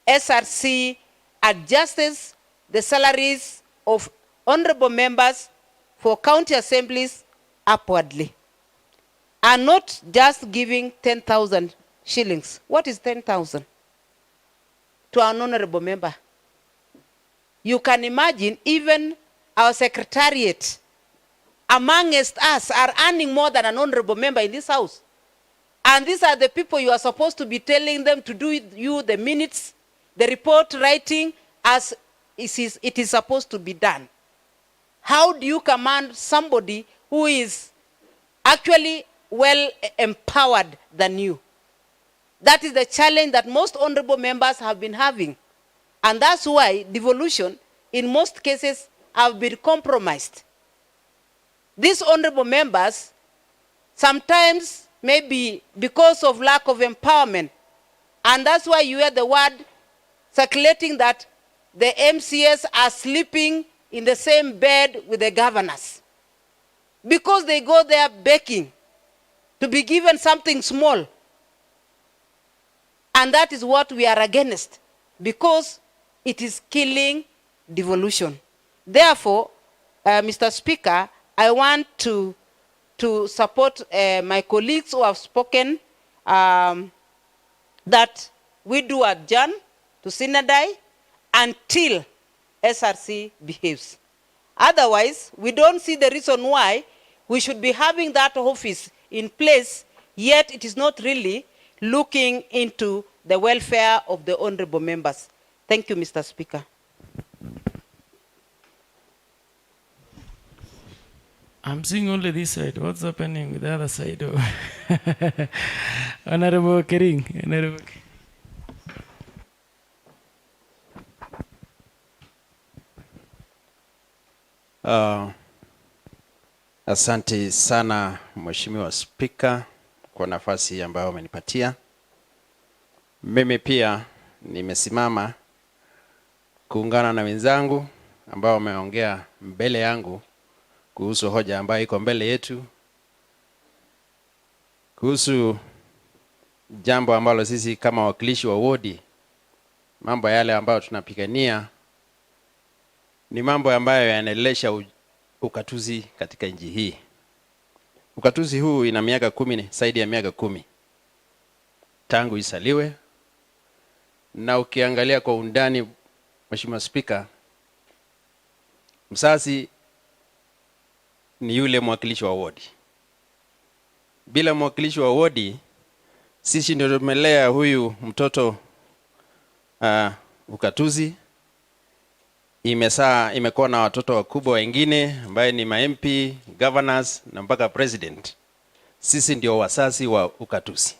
SRC adjusts the salaries of honorable members for county assemblies upwardly, and not just giving 10,000 shillings. What is 10,000 to an honorable member? You can imagine even our secretariat amongst us are earning more than an honorable member in this house. And these are the people you are supposed to be telling them to do you the minutes, the report writing as it is supposed to be done. How do you command somebody who is actually well empowered than you? That is the challenge that most honorable members have been having. And that's why devolution, in most cases, have been compromised. These honorable members, sometimes maybe because of lack of empowerment, and that's why you hear the word circulating that the MCS are sleeping in the same bed with the governors. Because they go there begging to be given something small. And that is what we are against, because it is killing devolution. Therefore, Mr. Speaker, I want to support my colleagues who have spoken that we do adjourn to Sinadai until SRC behaves. Otherwise, we don't see the reason why we should be having that office in place, yet it is not really looking into the welfare of the honorable members. Thank you, Mr. Speaker. I'm seeing only this side. What's happening with the other side? Honorable Kering. Honorable. Asante sana Mheshimiwa Spika kwa nafasi ambayo umenipatia. Mimi pia nimesimama kuungana na wenzangu ambao wameongea mbele yangu kuhusu hoja ambayo iko mbele yetu, kuhusu jambo ambalo sisi kama wakilishi wa wodi, mambo yale ambayo tunapigania ni mambo ambayo yanaelesha ukatuzi katika nchi hii. Ukatuzi huu ina miaka 10, zaidi ya miaka 10 tangu isaliwe, na ukiangalia kwa undani, Mheshimiwa Spika, msasi ni yule mwakilishi wa wodi. Bila mwakilishi wa wodi, sisi ndio tumelea huyu mtoto ukatuzi. Imekuwa na watoto wakubwa wengine ambaye ni ma-MP, governors na mpaka president. Sisi ndio wasasi wa ukatuzi.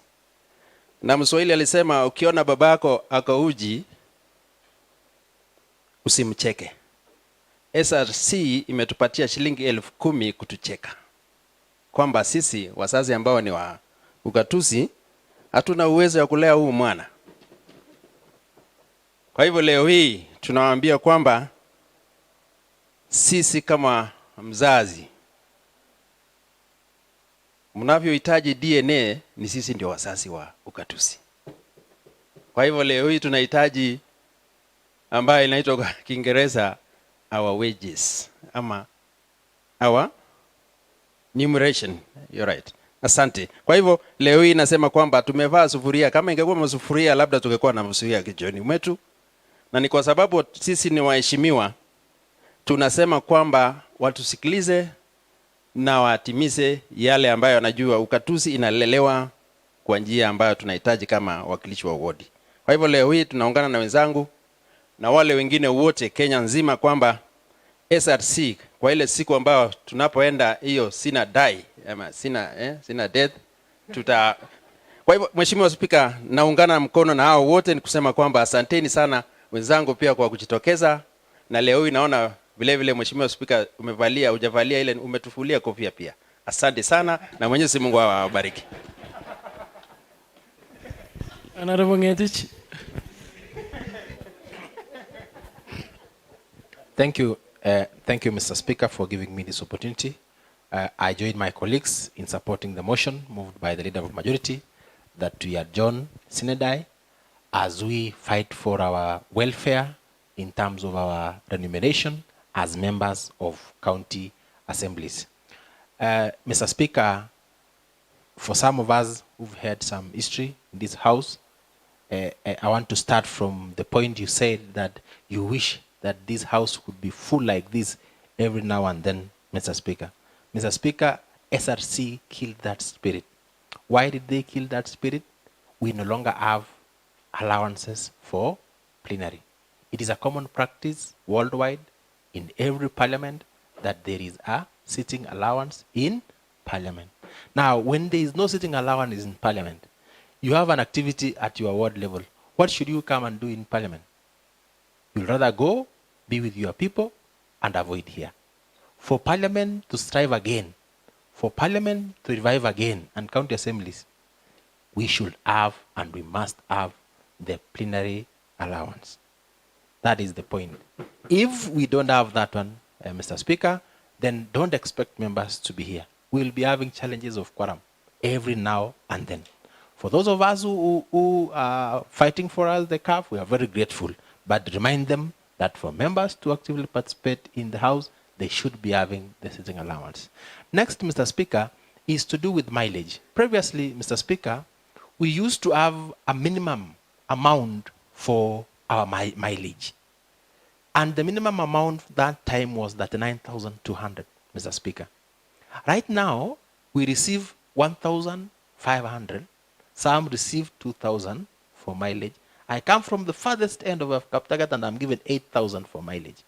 Na Mswahili alisema ukiona babako akauji usimcheke. SRC imetupatia shilingi 10,000 kutucheka, kwamba sisi wasasi ambao ni wa ukatuzi hatuna uwezo wa kulea huu mwana. Kwa hivyo leo hii tunawaambia kwamba sisi kama mzazi, mnavyohitaji DNA ni sisi ndio wazazi wa ukatusi. Kwa hivyo leo hii tunahitaji ambayo inaitwa kwa Kiingereza our wages ama our numeration. You're right. Asante. Kwa hivyo leo hii nasema kwamba tumevaa sufuria. Kama ingekuwa masufuria labda tungekuwa na masufuria kichwani mwetu. Na ni kwa sababu sisi ni waheshimiwa, tunasema kwamba watusikilize na watimize yale ambayo wanajua. Ukatusi inalelewa kwa njia ambayo tunahitaji kama wakilishi wa wodi. Kwa hivyo leo hii tunaungana na wenzangu na wale wengine wote Kenya nzima kwamba SRC kwa ile siku ambayo tunapoenda hiyo sina die ama sina death Kwa hivyo Mheshimiwa Spika, naungana mkono na hao wote ni kusema kwamba asanteni sana wenzangu pia kwa kujitokeza, na leo hii naona vile vile Mheshimiwa Spika hujavalia ile umetufulia kofia pia. Asante sana na Mwenyezi Mungu awabariki. Thank you, Mr. Speaker, for giving me this opportunity. I join my colleagues in supporting the motion moved by the Leader of Majority that we adjourn Synodi as we fight for our welfare in terms of our remuneration as members of county assemblies. Mr. Speaker, for some of us who've had some history in this house, I want to start from the point you said that you wish that this house would be full like this every now and then, Mr. Speaker. Mr. Speaker, SRC killed that spirit. Why did they kill that spirit? We no longer have allowances for plenary. It is a common practice worldwide in every parliament that there is a sitting allowance in parliament. Now, when there is no sitting allowance in parliament, you have an activity at your ward level. What should you come and do in parliament? You'll rather go, be with your people, and avoid here. For parliament to strive again, for parliament to revive again, and county assemblies, we should have and we must have the plenary allowance. That is the point. If we don't have that one, Mr. Speaker, then don't expect members to be here. We'll be having challenges of quorum every now and then. For those of us who are fighting for us the CAF, we are very grateful. But remind them that for members to actively participate in the House, they should be having the sitting allowance. Next, Mr. Speaker, is to do with mileage. Previously, Mr. Speaker, we used to have a minimum amount for our mileage. And the minimum amount that time was 39,200, Mr. Speaker. Right now, we receive 1,500. Some receive 2,000 for mileage. I come from the farthest end of Kaptagat and I'm given 8,000 for mileage.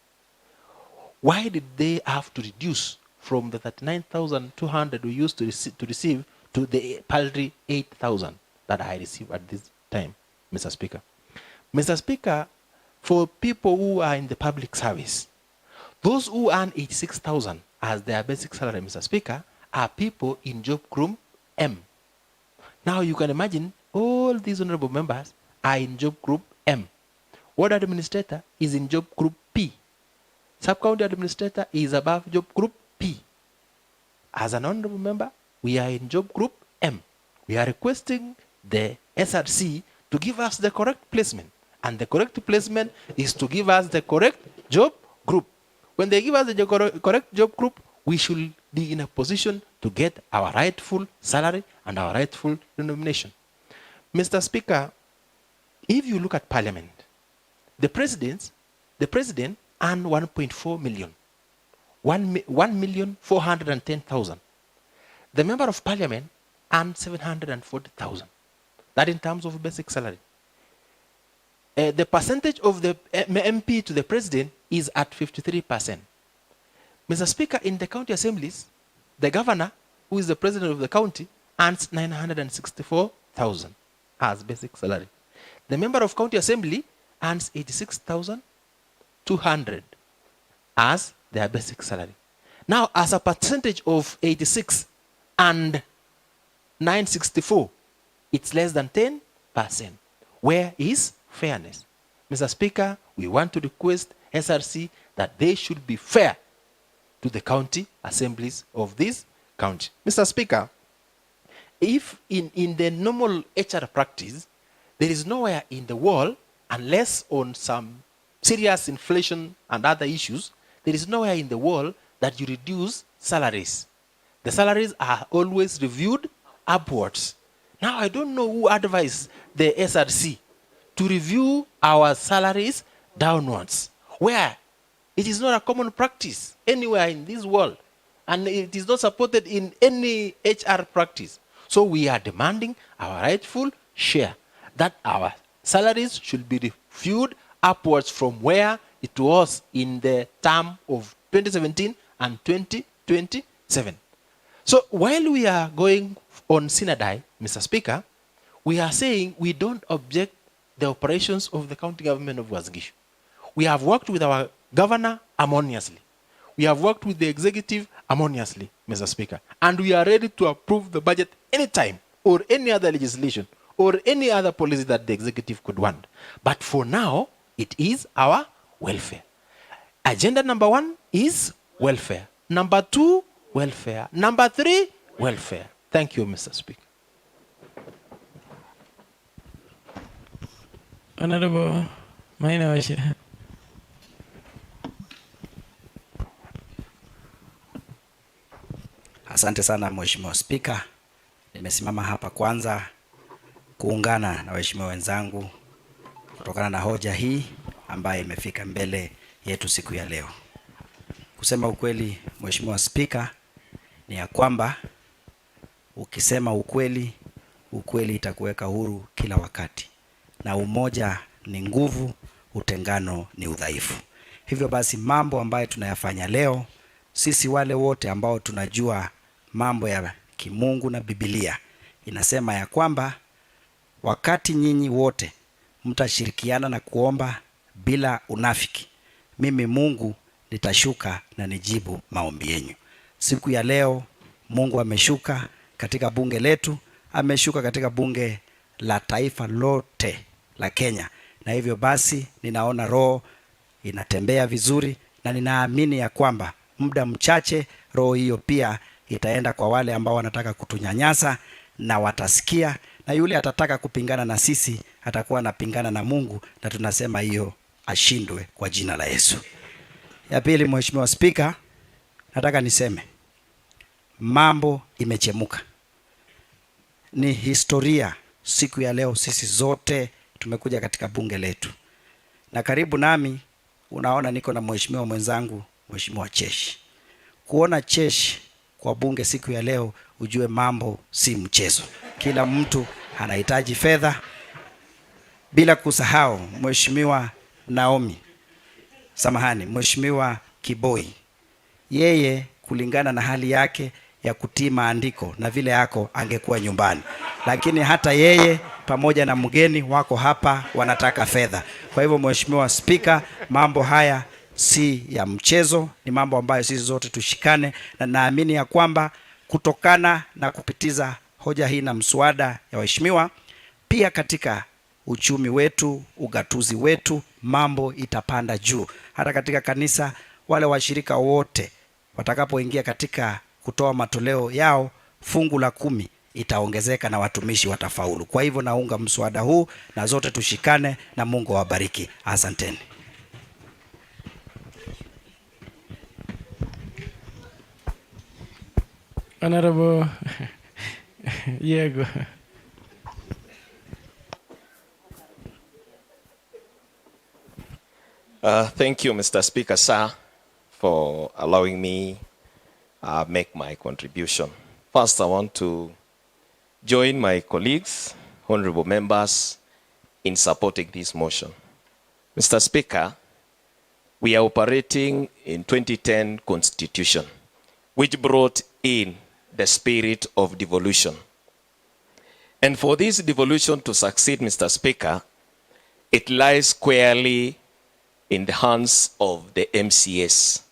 Why did they have to reduce from the 39,200 we used to receive to the paltry 8,000 that I receive at this time, Mr. Speaker? Mr. Speaker, for people who are in the public service, those who earn 86,000 as their basic salary, Mr. Speaker, are people in job group M. Now you can imagine all these honorable members are in job group M. Ward administrator is in job group P. Sub-county administrator is above job group P. As an honorable member, we are in job group M. We are requesting the SRC to give us the correct placement. And the correct placement is to give us the correct job group. When they give us the correct job group, we should be in a position to get our rightful salary and our rightful remuneration. Mr. Speaker, if you look at Parliament, the president earned 1.4 million, 1,410,000. The member of Parliament earned 740,000. That in terms of basic salary. The percentage of the MP to the president is at 53%. Mr. Speaker, in the county assemblies, the governor, who is the president of the county, earns 964,000 as basic salary. The member of county assembly earns 86,200 as their basic salary. Now, as a percentage of 86 and 964, it's less than 10%. Where is fairness? Mr. Speaker, we want to request SRC that they should be fair to the county assemblies of this county. Mr. Speaker, if in the normal HR practice, there is nowhere in the world, unless on some serious inflation and other issues, there is nowhere in the world that you reduce salaries. The salaries are always reviewed upwards. Now, I don't know who advised the SRC to review our salaries downwards, where it is not a common practice anywhere in this world, and it is not supported in any HR practice. So we are demanding our rightful share, that our salaries should be reviewed upwards from where it was in the term of 2017 and 2027. So while we are going on Sinadai, Mr. Speaker, we are saying we don't object the operations of the county government of Uasin Gishu. We have worked with our governor harmoniously. We have worked with the executive harmoniously, Mr. Speaker. And we are ready to approve the budget anytime, or any other legislation, or any other policy that the executive could want. But for now, it is our welfare. Agenda number 1 is welfare. Number 2, welfare. Number 3, welfare. Thank you, Mr. Speaker. Honorable Maina Wachira. Asante sana Mheshimiwa Spika. Nimesimama hapa kwanza kuungana na waheshimiwa wenzangu kutokana na hoja hii ambayo imefika mbele yetu siku ya leo. Kusema ukweli, Mheshimiwa Spika, ni ya kwamba ukisema ukweli, ukweli itakuweka huru kila wakati. Na umoja ni nguvu, utengano ni udhaifu. Hivyo basi mambo ambayo tunayafanya leo, sisi wale wote ambao tunajua mambo ya kimungu na Biblia, inasema ya kwamba wakati nyinyi wote mtashirikiana na kuomba bila unafiki, mimi Mungu nitashuka na nijibu maombi yenu. Siku ya leo Mungu ameshuka katika bunge letu, ameshuka katika bunge la taifa lote la Kenya, na hivyo basi ninaona roho inatembea vizuri, na ninaamini ya kwamba muda mchache roho hiyo pia itaenda kwa wale ambao wanataka kutunyanyasa, na watasikia, na yule atataka kupingana na sisi atakuwa anapingana na Mungu, na tunasema hiyo ashindwe kwa jina la Yesu. Ya pili, Mheshimiwa Spika, nataka niseme mambo imechemuka. Ni historia siku ya leo, sisi zote tumekuja katika bunge letu, na karibu nami unaona niko na mheshimiwa mwenzangu Mheshimiwa Cheshi. Kuona Cheshi kwa bunge siku ya leo, ujue mambo si mchezo. Kila mtu anahitaji fedha, bila kusahau Mheshimiwa Mheshimiwa Kiboi, yeye kulingana na hali yake ya kutii maandiko na vile yako angekuwa nyumbani, lakini hata yeye pamoja na mgeni wako hapa wanataka fedha. Kwa hivyo Mheshimiwa Spika, mambo haya si ya mchezo, ni mambo ambayo sisi zote tushikane, na naamini ya kwamba kutokana na kupitiza hoja hii na mswada ya waheshimiwa, pia katika uchumi wetu, ugatuzi wetu, mambo itapanda juu. Hata katika kanisa, wale washirika wote watakapoingia katika kutoa matoleo yao, fungu la 10 itaongezeka na watumishi watafaulu. Kwa hivyo naunga mswada huu, na zote tushikane, na Mungu awabariki. Asanteni. Honorable Yego. Thank you, Mr. Speaker, sir, for allowing me make my contribution. First, I want to join my colleagues, honorable members, in supporting this motion. Mr. Speaker, we are operating in 2010 Constitution, which brought in the spirit of devolution. And for this devolution to succeed, Mr. Speaker, it lies squarely in the hands of the MCS.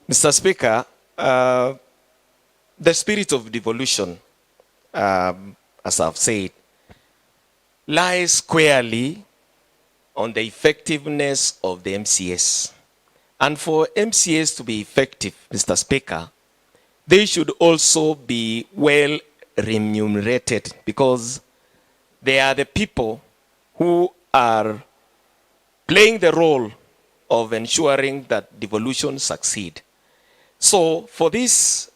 Mr. Speaker, the spirit of devolution, as I've said, lies squarely on the effectiveness of the MCS. And for MCAs to be effective, Mr. Speaker, they should also be well remunerated, because they are the people who are playing the role of ensuring that devolution succeed. So for this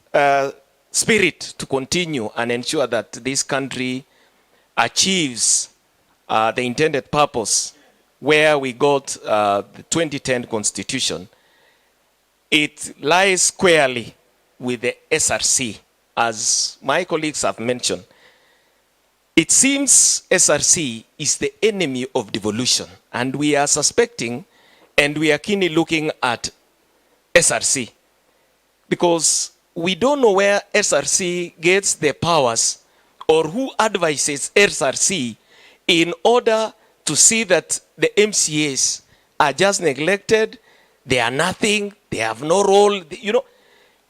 spirit to continue and ensure that this country achieves the intended purpose where we got the 2010 constitution, it lies squarely with the SRC. As my colleagues have mentioned, it seems SRC is the enemy of devolution, and we are suspecting and we are keenly looking at SRC, because we don't know where SRC gets the powers or who advises SRC in order to see that the MCAs are just neglected, they are nothing, they have no role, you know,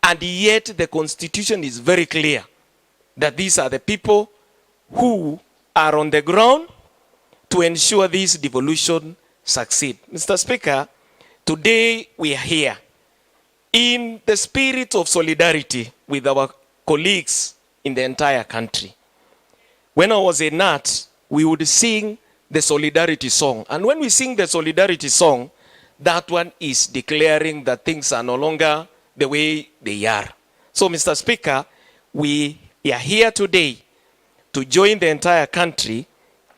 and yet the constitution is very clear that these are the people who are on the ground to ensure this devolution succeed. Mr. Speaker, today we are here in the spirit of solidarity with our colleagues in the entire country. When I was a nut, we would sing the solidarity song. And when we sing the solidarity song, that one is declaring that things are no longer the way they are. So, Mr. Speaker, we are here today to join the entire country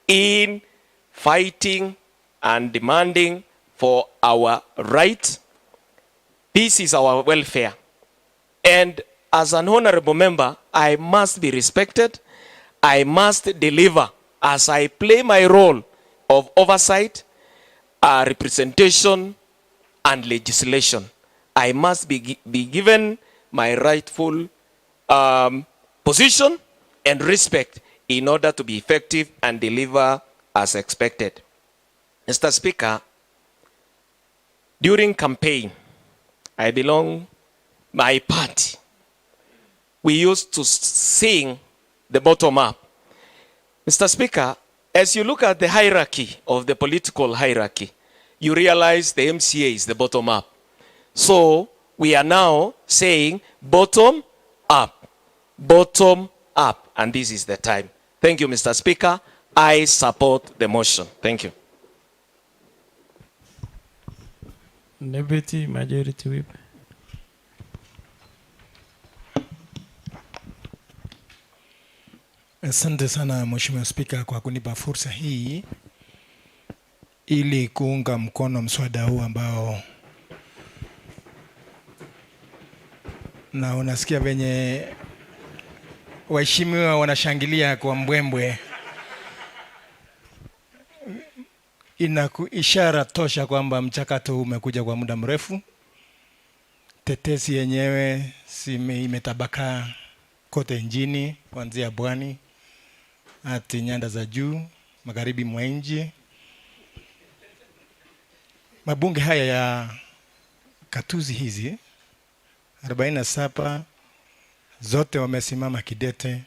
in fighting and demanding for our right. This is our welfare. And as an honorable member, I must be respected. I must deliver as I play my role of oversight, representation, and legislation. I must be given my rightful position and respect in order to be effective and deliver as expected. Mr. Speaker, during campaign, I belong my party. We used to sing the bottom up. Mr. Speaker, as you look at the hierarchy of the political hierarchy, you realize the MCA is the bottom up. So we are now saying bottom up, and this is the time. Thank you, Mr. Speaker. I support the motion. Thank you. Deputy Majority Whip. Asante sana Mheshimiwa Spika kwa kunipa fursa hii ili kuunga mkono mswada huu ambao na unasikia venye waheshimiwa wanashangilia kwa mbwembwe. Ina ishara tosha kwamba mchakato huu umekuja kwa muda mrefu. Tetesi yenyewe imetabakaa kote nchini, kuanzia Pwani hadi nyanda za juu, magharibi mwa nchi. Mabunge haya ya katuzi hizi 47 zote wamesimama kidete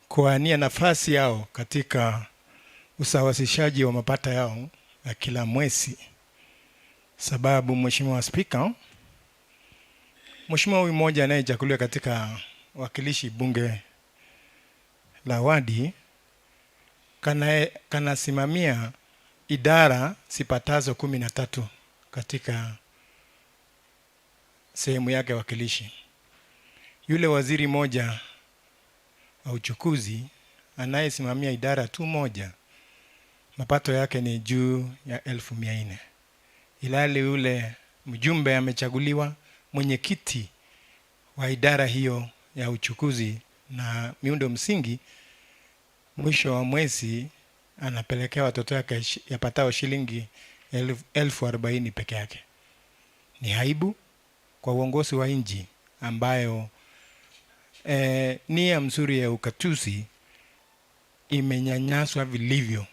kuania nafasi yao katika usawasishaji wa mapato yao ya kila mwezi. Sababu Mheshimiwa Spika, Mheshimiwa huyu mmoja anayechaguliwa katika wakilishi bunge la wadi kanasimamia idara sipatazo 13 katika sehemu yake wakilishi. Yule waziri moja wa uchukuzi anayesimamia idara tu moja, mapato yake ni juu ya 1,400. Ilali yule mjumbe amechaguliwa mwenyekiti wa idara hiyo ya uchukuzi na miundo msingi, mwisho wa mwezi anapelekea watoto yake yapatao shilingi 40,000 peke yake. Ni aibu kwa uongozi wa nchi ambayo nia mzuri ya ukatuzi imenyanyaswa vilivyo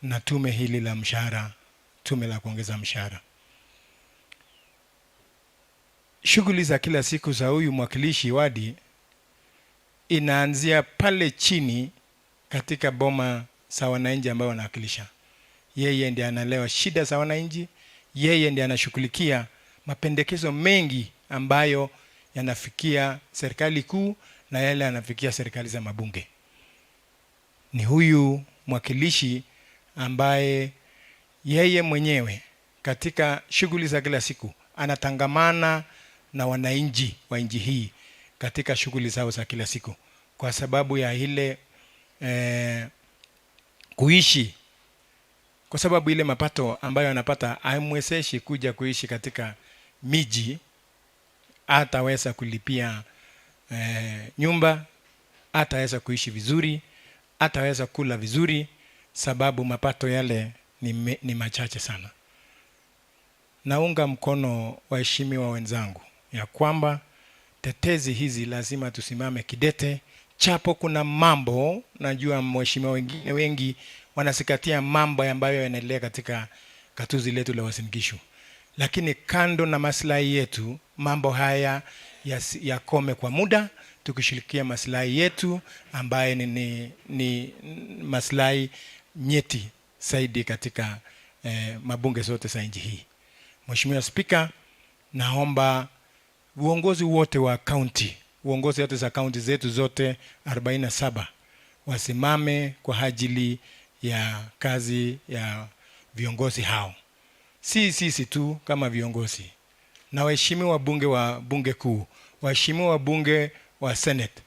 na tume hili la mshahara, tume la kuongeza mshahara. Shughuli za kila siku za huyu mwakilishi wadi inaanzia pale chini katika boma za wananchi ambao wanawakilisha. Yeye ndiye anaelewa shida za wananchi, yeye ndiye anashughulikia mapendekezo mengi ambayo yanafikia serikali kuu na yale yanafikia serikali za mabunge. Ni huyu mwakilishi ambaye yeye mwenyewe katika shughuli za kila siku anatangamana na wananchi wa nchi hii katika shughuli zao za kila siku, kwa sababu ya ile kuishi, kwa sababu ile mapato ambayo anapata haimwezeshi kuja kuishi katika miji, hataweza kulipia nyumba, hataweza kuishi vizuri, hataweza kula vizuri, sababu mapato yale ni machache sana. Naunga mkono waheshimiwa wenzangu ya kwamba tetezi hizi lazima tusimame kidete, chapo kuna mambo najua mheshimiwa wengine wengi wanasikatia mambo ambayo yanaendelea katika gatuzi letu la Uasin Gishu, lakini kando na maslahi yetu, mambo haya yakome kwa muda, tukishirikia maslahi yetu ambaye ni maslahi nyeti zaidi katika mabunge zote za nchi hii. Mheshimiwa Spika, naomba uongozi wote wa county, uongozi wote za county zetu zote 47 wasimame kwa ajili ya kazi ya viongozi hao. Si sisi tu kama viongozi, na waheshimiwa bunge wa bunge kuu, waheshimiwa bunge wa Senate,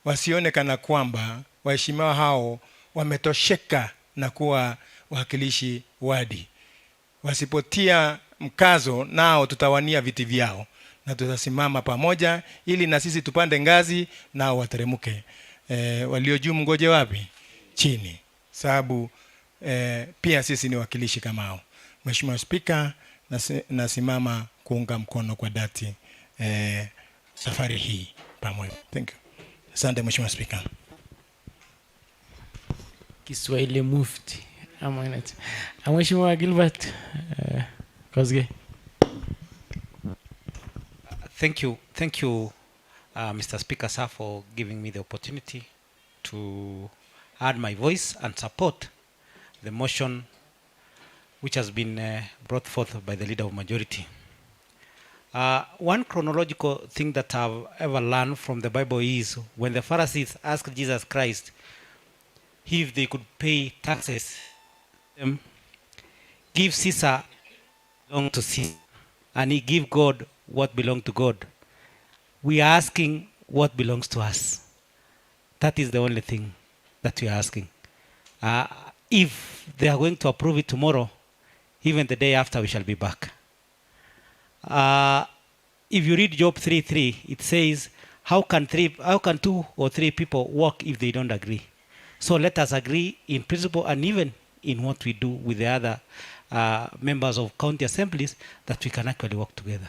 wasione kana kwamba waheshimiwa hao wametosheka na kuwa wakilishi wadi. Wasipotia mkazo, nao tutawania viti vyao na tutasimama pamoja ili na sisi tupande ngazi nao wateremuke. Walio juu mngoje wapi? Chini. Sababu pia sisi ni wakilishi kama hao. Mheshimiwa Spika, nasimama kuunga mkono kwa dhati safari hii pamoja. Thank you. Asante Mheshimiwa Spika. Kiswahili Mufti. Mheshimiwa Gilbert Kosgei. Thank you, Mr. Speaker, sir, for giving me the opportunity to add my voice and support the motion which has been brought forth by the Leader of Majority. One chronological thing that I've ever learned from the Bible is when the Pharisees asked Jesus Christ if they could pay taxes, give Caesar belong to Caesar, and he give God what belongs to God. We are asking what belongs to us. That is the only thing that we are asking. If they are going to approve it tomorrow, even the day after we shall be back. If you read Job 3:3, it says, how can 2 or 3 people work if they don't agree? So let us agree in principle and even in what we do with the other members of county assemblies, that we can actually work together.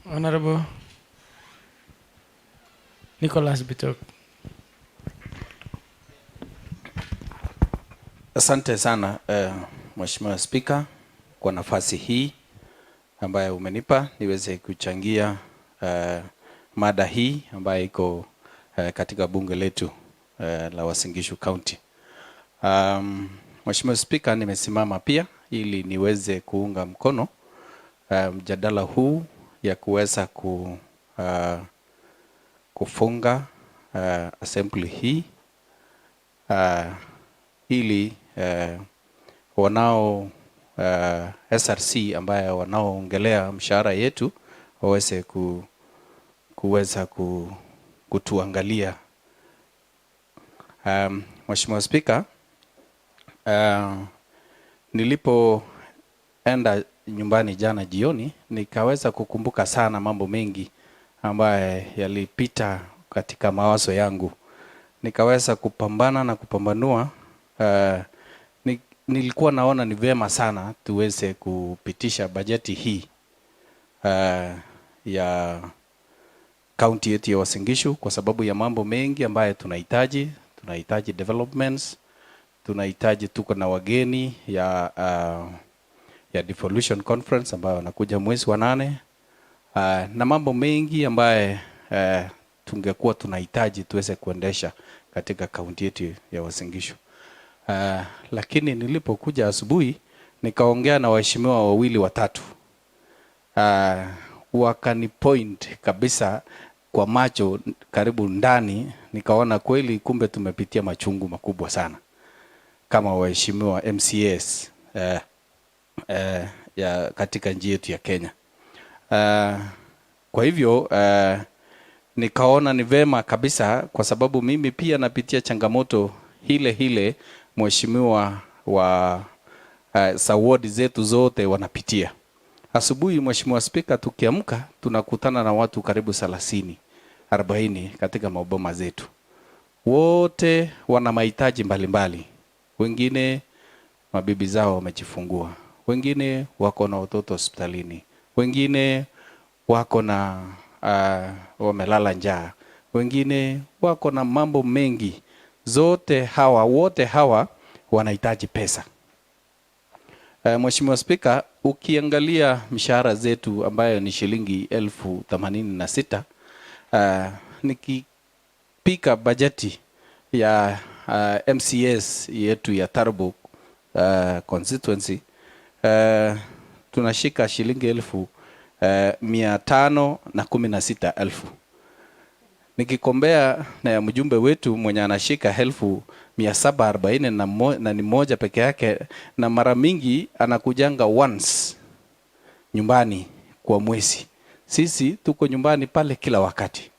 Honorable Nicholas Bitok. Asante sana Mheshimiwa Spika kwa nafasi hii ambayo umenipa niweze kuchangia mada hii ambayo iko katika bunge letu la Uasin Gishu County. Mheshimiwa Spika, nimesimama pia ili niweze kuunga mkono mjadala huu ya kuweza kufunga assembly hii ili wanao SRC ambayo wanaoongelea mshahara yetu waweze kuweza kutuangalia. Mheshimiwa Spika, nilipoenda nyumbani jana jioni nikaweza kukumbuka sana mambo mengi ambayo yalipita katika mawazo yangu. Nikaweza kupambana na kupambanua. Nilikuwa naona ni vema sana tuweze kupitisha bajeti hii ya county yetu ya Uasin Gishu kwa sababu ya mambo mengi ambayo tunahitaji. Tunahitaji developments, tunahitaji, tuko na wageni ya devolution conference ambayo wanakuja mwezi wa 8. na mambo mengi ambaye tungekuwa tunahitaji tuweze kuendesha katika kaunti yetu ya Uasin Gishu. Lakini nilipokuja asubuhi nikaongea na waheshimiwa wawili watatu, wakani point kabisa kwa macho karibu ndani, nikaona kweli kumbe tumepitia machungu makubwa sana kama waheshimiwa MCAs ya katika nchi yetu ya Kenya. Kwa hivyo nikaona ni vema kabisa, kwa sababu mimi pia napitia changamoto hile mheshimiwa wa sawadi zetu zote wanapitia. Asubuhi Mheshimiwa Spika, tukiamka tunakutana na watu karibu 40 katika maboma zetu. Wote wana mahitaji mbalimbali. Wengine mabibi zao wamejifungua, wengine wako na watoto hospitalini, wengine wako na wamelala njaa, wengine wako na mambo mengi. Wote hawa wanahitaji pesa. Mheshimiwa Spika, ukiangalia mishahara zetu ambayo ni shilingi 86,000, nikipika bajeti ya MCS yetu ya Tarbo constituency, tunashika shilingi 516,000. Nikikombea na mjumbe wetu mwenye anashika 740 na ni moja peke yake, na mara mingi anakujanga once nyumbani kwa mwezi. Sisi tuko nyumbani pale kila wakati.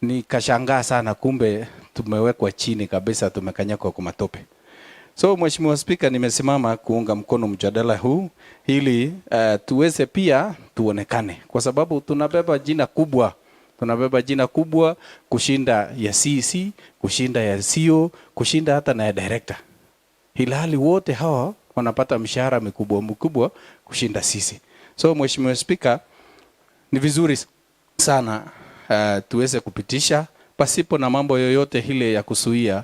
Nikashangaa sana, kumbe tumewekwa chini kabisa, tumekanyakwa kwa matope. So Mheshimiwa Spika, nimesimama kuunga mkono mjadala huu ili tuweze pia tuonekane, kwa sababu tunabeba jina kubwa kushinda ya CC, kushinda ya CEO, kushinda hata na ya director. Hilali wote hawa wanapata mshahara mkubwa kushinda sisi. So Mheshimiwa Spika, ni vizuri sana tuweze kupitisha pasipo na mambo yoyote hile ya kusuia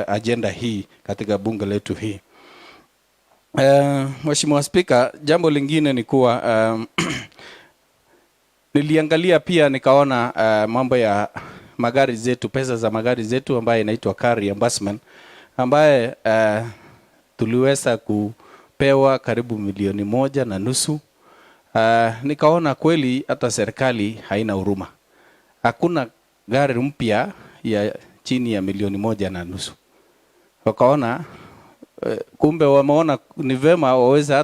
agenda hii katika bunge letu hii. Mheshimiwa Spika, jambo lingine ni kuwa niliangalia pia nikaona mambo ya magari zetu, pesa za magari zetu ambaye inaitwa car reimbursement, ambaye tuliweza kupewa karibu 1.5 milioni. Nikaona kweli hata serikali haina huruma. Hakuna gari mpya ya chini ya 1.5 milioni. Wakaona kumbe wameona ni vema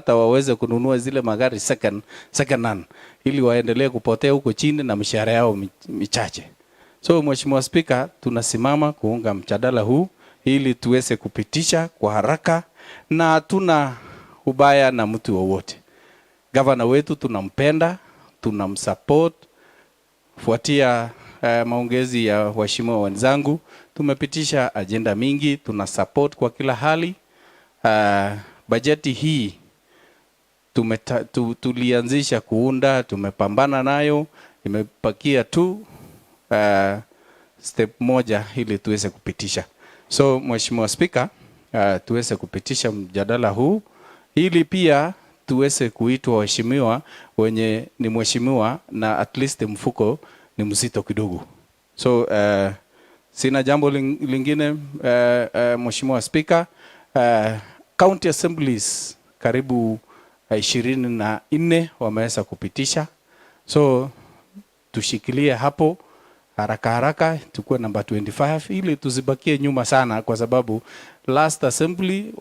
waweze kununua zile magari second hand ili waendelee kupotea huko chini na mishahara yao michache. So Mheshimiwa Spika, tunasimama kuunga mjadala huu ili tuweze kupitisha kwa haraka, na tuna ubaya na mtu wowote. Gavana wetu tunampenda, tunamsupport. Fuatia maongezi ya waheshimiwa wenzangu, tumepitisha agenda mingi, tuna support kwa kila hali. Bajeti hii tulianzisha kuunda, tumepambana nayo, imepakia tu step moja ili tuweze kupitisha. So Mheshimiwa Spika, tuweze kupitisha mjadala huu ili pia tuweze kuitwa waheshimiwa wenye ni mheshimiwa na at least mfuko ni mzito kidogo. So sina jambo lingine. Mheshimiwa Spika, county assemblies karibu 24 wameweza kupitisha. So tushikilie hapo haraka tukue namba 25 ili tusibakie nyuma sana, kwa sababu last assembly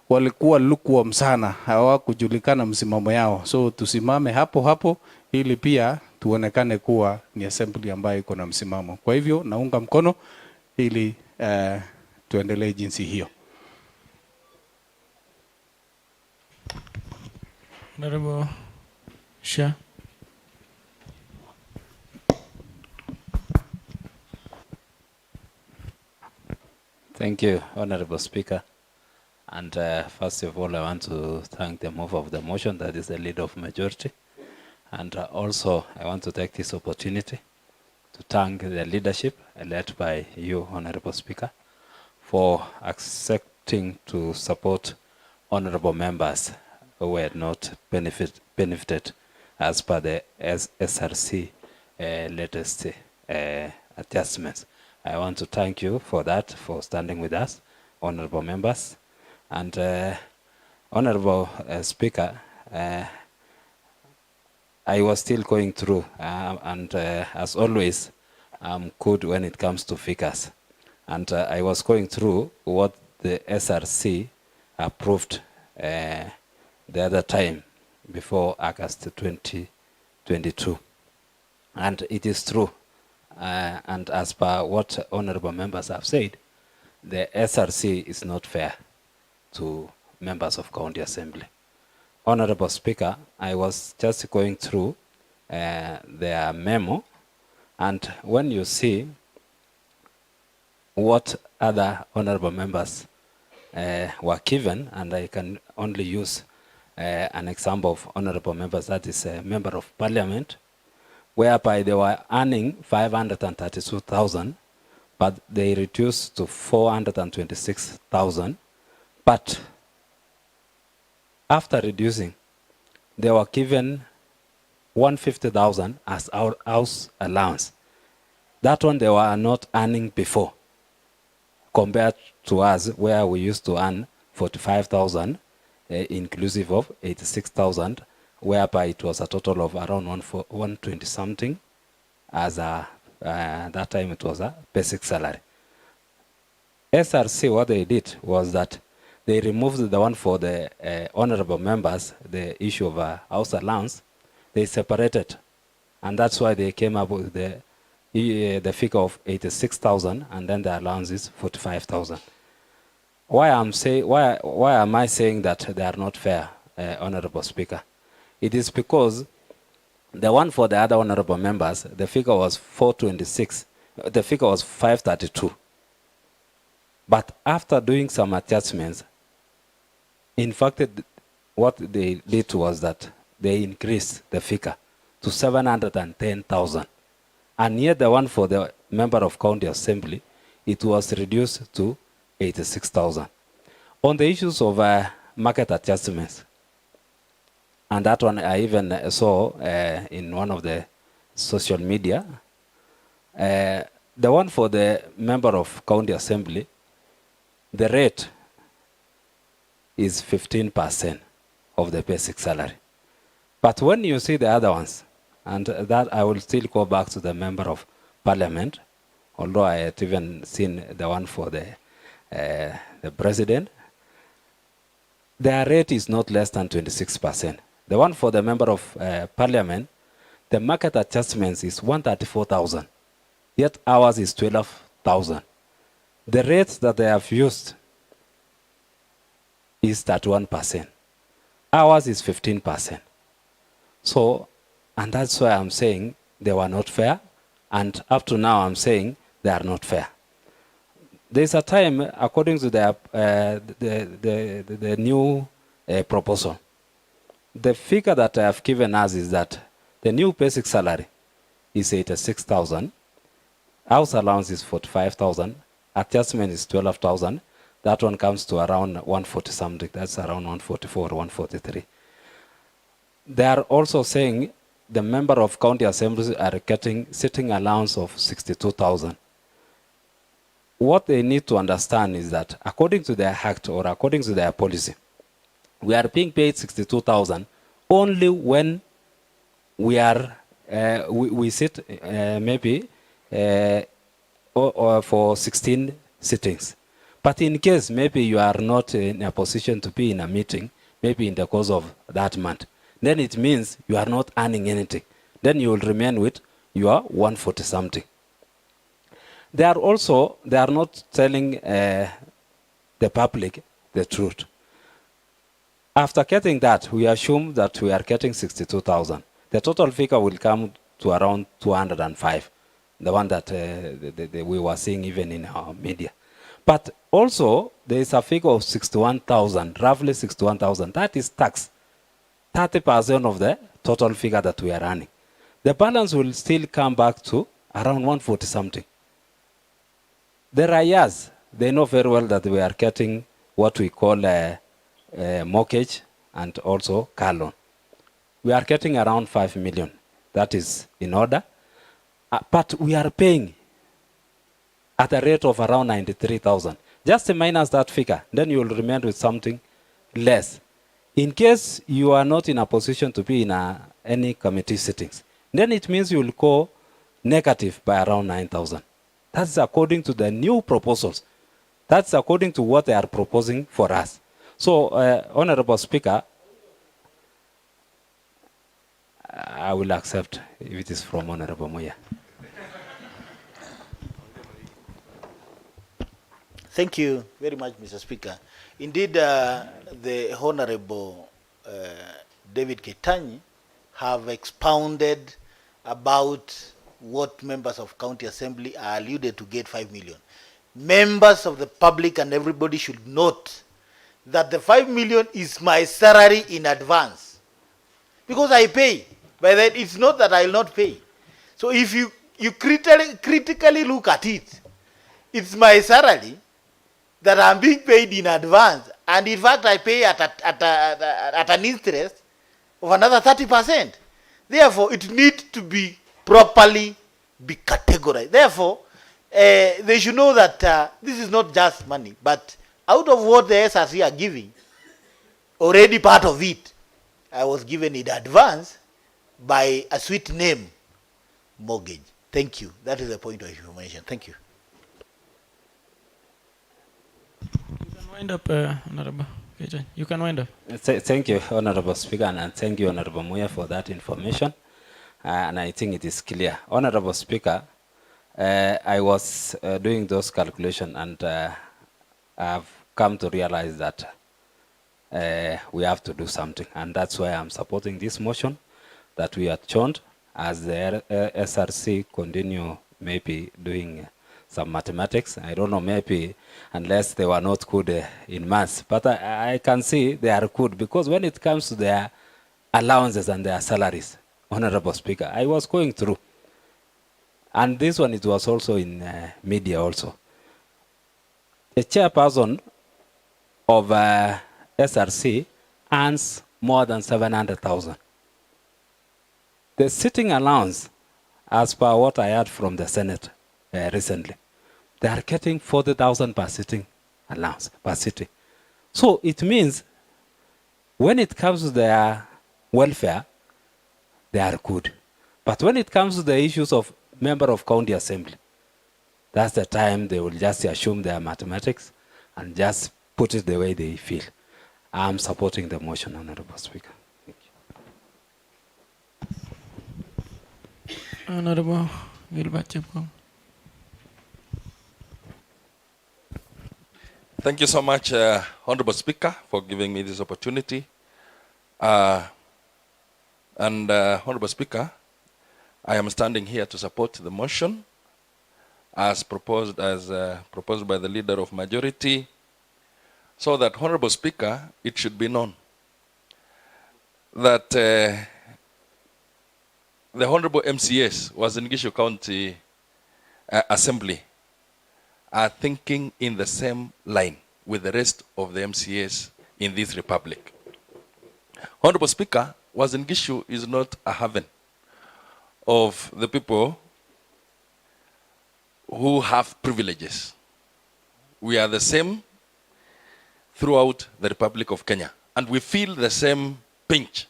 walikuwa lukewarm sana, hawakujulikana msimamo yao. So tusimame hapo ili pia tuonekane kuwa ni assembly ambayo iko na msimamo. Kwa hivyo naunga mkono ili tuendelee jinsi hiyo. Honorable Shah. Thank you, Honorable Speaker. And first of all, I want to thank the mover of the motion, that is the leader of majority. And also, I want to take this opportunity to thank the leadership led by you, Honorable Speaker, for accepting to support honorable members who had not benefited as per the SRC latest adjustments. I want to thank you for that, for standing with us, honorable members. And honorable Speaker, I was still going through, and as always, I'm good when it comes to figures. And I was going through what the SRC approved the other time before August 2022. And it is true. And as per what honorable members have said, the SRC is not fair to members of County Assembly. Honorable Speaker, I was just going through their memo, and when you see what other honorable members were given, and I can only use an example of honorable members, that is a member of parliament, whereby they were earning 532,000, but they reduced to 426,000. But after reducing, they were given 150,000 as our house allowance. That one they were not earning before, compared to us, where we used to earn 45,000, inclusive of 86,000, whereby it was a total of around 120 something. As that time it was a basic salary. SRC, what they did was that they removed the one for the honorable members, the issue of house allowance. They separated, and that's why they came up with the figure of 86,000, and then the allowance is 45,000. Why am I saying that they are not fair, honorable Speaker? It is because the one for the other honorable members, the figure was 426, the figure was 532. But after doing some adjustments, in fact, what they did was that they increased the figure to 710,000. And yet the one for the member of County Assembly, it was reduced to 86,000. On the issues of market adjustments, and that one I even saw in one of the social media, the one for the member of County Assembly, the rate is 15% of the basic salary. But when you see the other ones, and that I will still go back to the member of parliament, although I had even seen the one for the president, their rate is not less than 26%. The one for the member of parliament, the market adjustments is 134,000, yet ours is 12,000. The rates that they have used is 31%. Ours is 15%. So, and that's why I'm saying they were not fair, and up to now I'm saying they are not fair. There's a time, according to the new proposal, the figure that I have given us is that the new basic salary is 86,000, house allowance is 45,000, adjustment is 12,000. That one comes to around 140 something. That's around 144 or 143. They are also saying the member of county assemblies are getting sitting allowance of 62,000. What they need to understand is that according to their act or according to their policy, we are being paid 62,000 only when we are we sit maybe or for 16 sittings. But in case maybe you are not in a position to be in a meeting, maybe in the course of that month, then it means you are not earning anything. Then you will remain with your 140 something. They are not telling the public the truth. After getting that, we assume that we are getting 62,000. The total figure will come to around 205, the one that we were seeing even in our media. But also, there is a figure of 61,000, roughly 61,000. That is tax, 30% of the total figure that we are earning. The balance will still come back to around 140 something. The rayas, they know very well that we are getting what we call a mortgage and also car loan. we are getting around 5 million. That is in order. But we are paying at a rate of around 93,000. Just minus that figure, then you will remain with something less. In case you are not in a position to be in any committee sittings, then it means you will go negative by around 9,000. That's according to the new proposals. That's according to what they are proposing for us. So, Honorable Speaker, I will accept if it is from Honorable Muya. Thank you very much, Mr. Speaker. Indeed, the Honorable David Ketanyi have expounded about what members of County Assembly are alluded to get 5 million. Members of the public and everybody should note that the 5 million is my salary in advance. Because I pay. But then it's not that I will not pay. So if you critically look at it, it's my salary that I'm being paid in advance. And in fact, I pay at an interest of another 30%. Therefore, it needs to be properly be categorized. Therefore, they should know that this is not just money, but out of what the SRC are giving, already part of it, I was given in advance by a sweet name, mortgage. Thank you. That is the point of information. Thank you. You can wind up, Honorable Ketanyi. You can wind up. Thank you, Honorable Speaker, and thank you, Honorable Muya, for that information. And I think it is clear. Honorable Speaker, I was doing those calculations, and I've come to realize that we have to do something. And that's why I'm supporting this motion that we adjourned as the SRC continue maybe doing some mathematics. I don't know, maybe unless they were not good in maths. But I can see they are good, because when it comes to their allowances and their salaries, Honorable Speaker, I was going through. And this one, it was also in media also. The chairperson of SRC earns more than 700,000. The sitting allowance, as per what I heard from the Senate recently, they are getting 40,000 per sitting allowance, per sitting. So it means when it comes to their welfare, they are good. But when it comes to the issues of member of county assembly, that's the time they will just assume their mathematics and just put it the way they feel. I'm supporting the motion, Honorable Speaker. Honorable Gilbert Chepkong. Thank you so much, Honorable Speaker, for giving me this opportunity. Honorable Speaker, I am standing here to support the motion as proposed by the Leader of Majority, so that, Honorable Speaker, it should be known that the Honorable MCAs was in Gishu County Assembly are thinking in the same line with the rest of the MCAs in this republic. Honorable Speaker, Uasin Gishu is not a haven of the people who have privileges. We are the same throughout the Republic of Kenya, and we feel the same pinch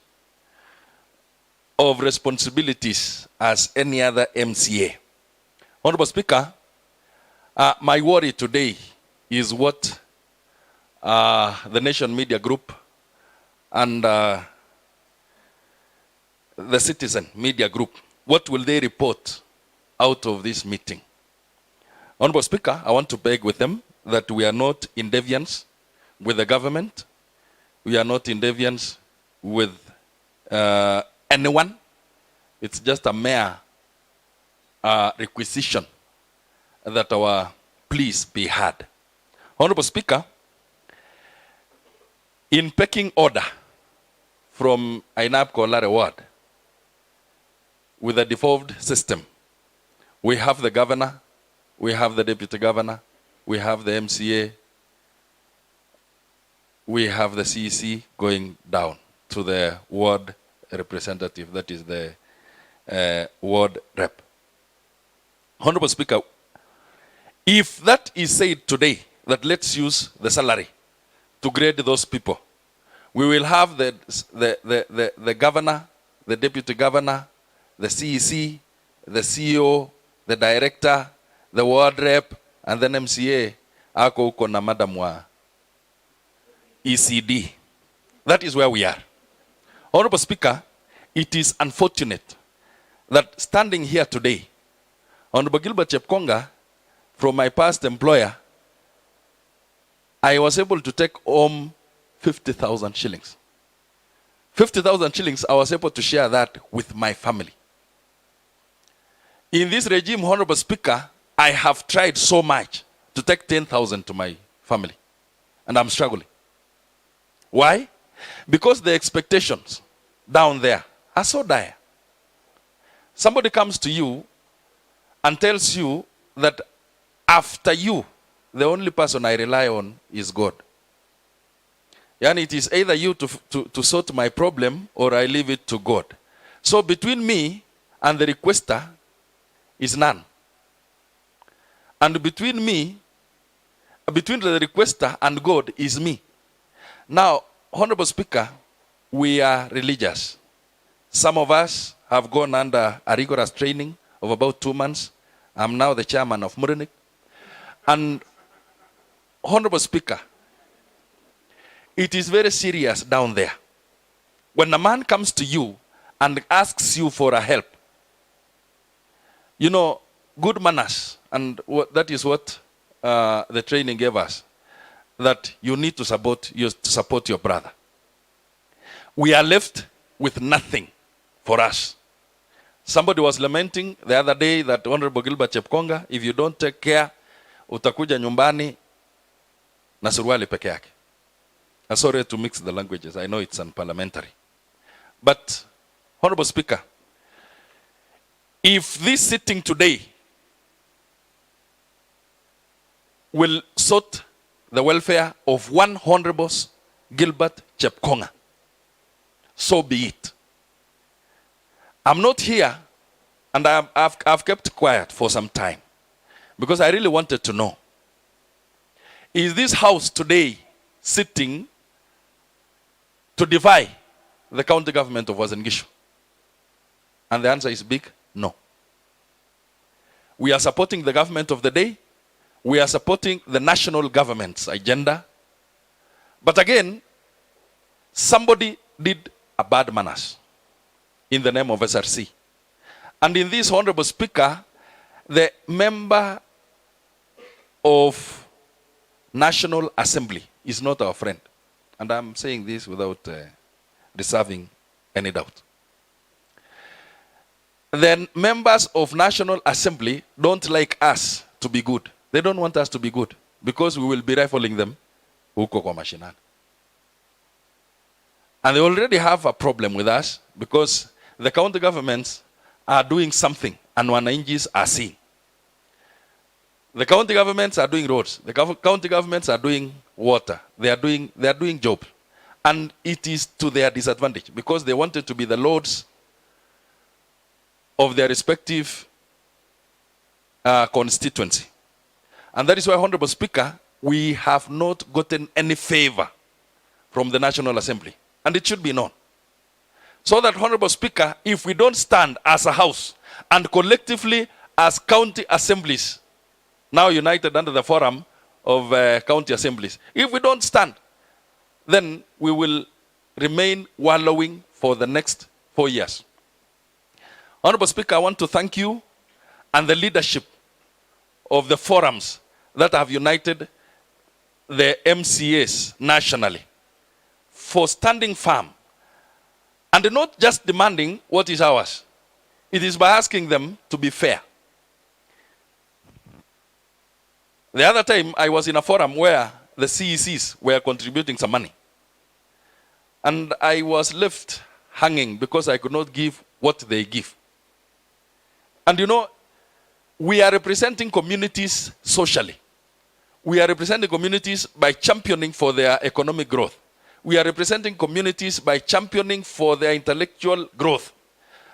of responsibilities as any other MCA. Honorable Speaker, my worry today is what the Nation Media Group and the Citizen Media Group, what will they report out of this meeting? Honorable Speaker, I want to beg with them that we are not in deviance with the government. We are not in deviance with anyone. It's just a mere requisition that our pleas be heard. Honorable Speaker, in pecking order from Ainab Kolare Ward, with a devolved system, we have the governor, we have the deputy governor, we have the MCA, we have the CEC going down to the ward representative, that is the ward rep. Honorable Speaker, if that is said today, that let's use the salary to grade those people, we will have the governor, the deputy governor, the CEC, the CEO, the director, the ward rep, and then MCA, ako huko na madam wa ECD. That is where we are. Honorable Speaker, it is unfortunate that standing here today, Honorable Gilbert Chepkonga, from my past employer, I was able to take home 50,000 shillings. 50,000 shillings, I was able to share that with my family. In this regime, Honorable Speaker, I have tried so much to take 10,000 to my family, and I'm struggling. Why? Because the expectations down there are so dire. Somebody comes to you and tells you that after you, the only person I rely on is God. And it is either you to sort my problem or I leave it to God. So between me and the requester is none. And between the requester and God is me. Now, Honorable Speaker, we are religious. Some of us have gone under a rigorous training of about 2 months. I'm now the chairman of Murenik. And Honorable Speaker, it is very serious down there. When a man comes to you and asks you for a help, you know, good manners, and that is what the training gave us, that you need to support your brother. We are left with nothing for us. Somebody was lamenting the other day that Honorable Gilbert Chepkonga, if you don't take care, utakuja nyumbani na suruali peke yake. I'm sorry to mix the languages. I know it's unparliamentary. But, Honorable Speaker, if this sitting today will sort the welfare of one Honorable Gilbert Chepkonga, so be it. I'm not here, and I've kept quiet for some time, because I really wanted to know, is this house today sitting to defy the county government of Uasin Gishu? And the answer is big no. We are supporting the government of the day. We are supporting the national government's agenda. But again, somebody did a bad manners in the name of SRC. And in this, Honorable Speaker, the member of National Assembly is not our friend. And I'm saying this without reserving any doubt. Then members of National Assembly don't like us to be good. They don't want us to be good because we will be rifling them huko kwa mashinani. And they already have a problem with us because the county governments are doing something and wananchis are seeing. The county governments are doing roads. The county governments are doing water. They are doing job. And it is to their disadvantage because they wanted to be the lords of their respective constituency. And that is why, Honorable Speaker, we have not gotten any favor from the National Assembly. And it should be known. So that, Honorable Speaker, if we don't stand as a house and collectively as county assemblies, now united under the forum of county assemblies, if we don't stand, then we will remain wallowing for the next 4 years. Honorable Speaker, I want to thank you and the leadership of the forums that have united the MCAs nationally for standing firm and not just demanding what is ours. It is by asking them to be fair. The other time I was in a forum where the CECs were contributing some money. And I was left hanging because I could not give what they give. And you know, we are representing communities socially. We are representing communities by championing for their economic growth. We are representing communities by championing for their intellectual growth.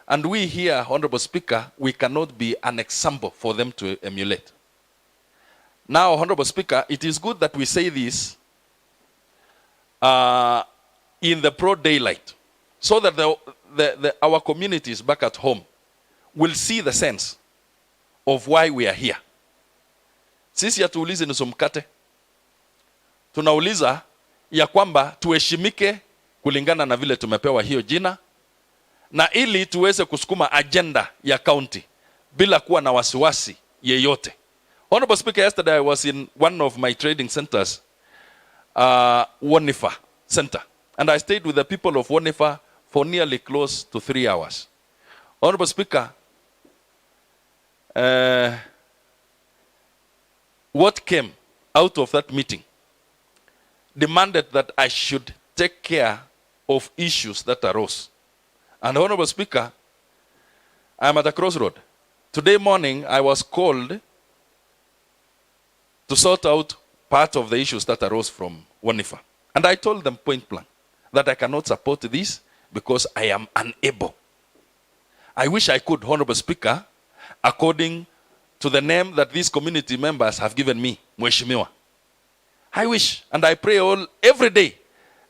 And we here, Honorable Speaker, we cannot be an example for them to emulate. Now, Honorable Speaker, it is good that we say this in the broad daylight, so that our communities back at home will see the sense of why we are here. Sisi hatuulizi nusu mkate. Tunauliza ya kwamba tuheshimike kulingana na vile tumepewa hiyo jina, na ili tuweze kusukuma agenda ya county bila kuwa na wasiwasi yeyote. Honorable Speaker, yesterday I was in one of my trading centers, Wonifa Center, and I stayed with the people of Wonifa for nearly close to 3 hours. Honorable Speaker, what came out of that meeting demanded that I should take care of issues that arose. And Honorable Speaker, I am at a crossroad. Today morning, I was called to sort out part of the issues that arose from Wonifa. And I told them point blank that I cannot support this because I am unable. I wish I could, Honorable Speaker, according to the name that these community members have given me, Mheshimiwa. I wish, and I pray every day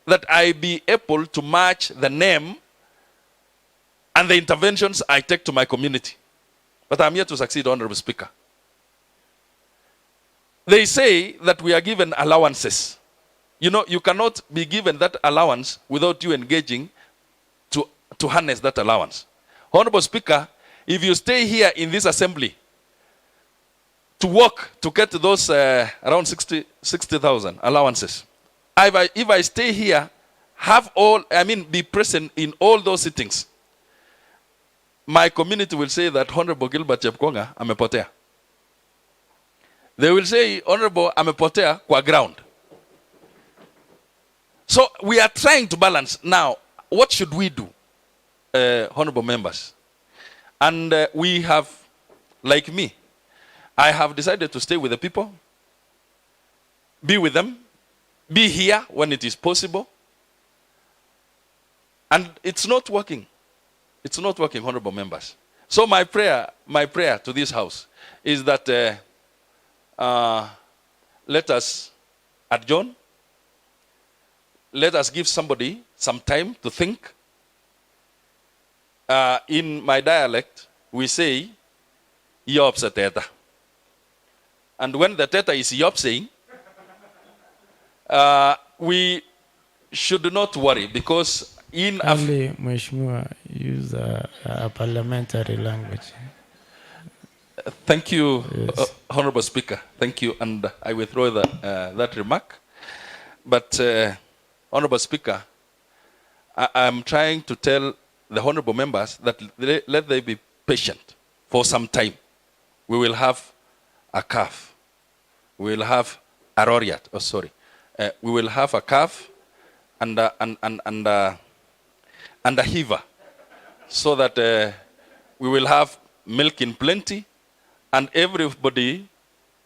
that I be able to match the name and the interventions I take to my community. But I'm here to succeed, Honorable Speaker. They say that we are given allowances. You know, you cannot be given that allowance without you engaging to harness that allowance. Honorable Speaker, if you stay here in this assembly to work to get those around 60,000 allowances, if I stay here, be present in all those sittings, my community will say that Honorable Gilbert Chepkonga amepotea. They will say, Honorable amepotea kwa ground. So we are trying to balance. Now, what should we do, honorable members? And we have, like me, I have decided to stay with the people, be with them, be here when it is possible. And it's not working. It's not working, honorable members. So my prayer to this house is that let us adjourn. Let us give somebody some time to think. In my dialect, we say, "Yopsa teta." And when the teta is yopsing, we should not worry, because in Only Mheshimiwa use a parliamentary language. Thank you, Honorable Speaker. Thank you, and I withdraw that remark. But Honorable Speaker, I'm trying to tell the honorable members that let they be patient for some time. We will have a calf. We will have a roriat. Oh, sorry. We will have a calf and a heifer, so that we will have milk in plenty, and everybody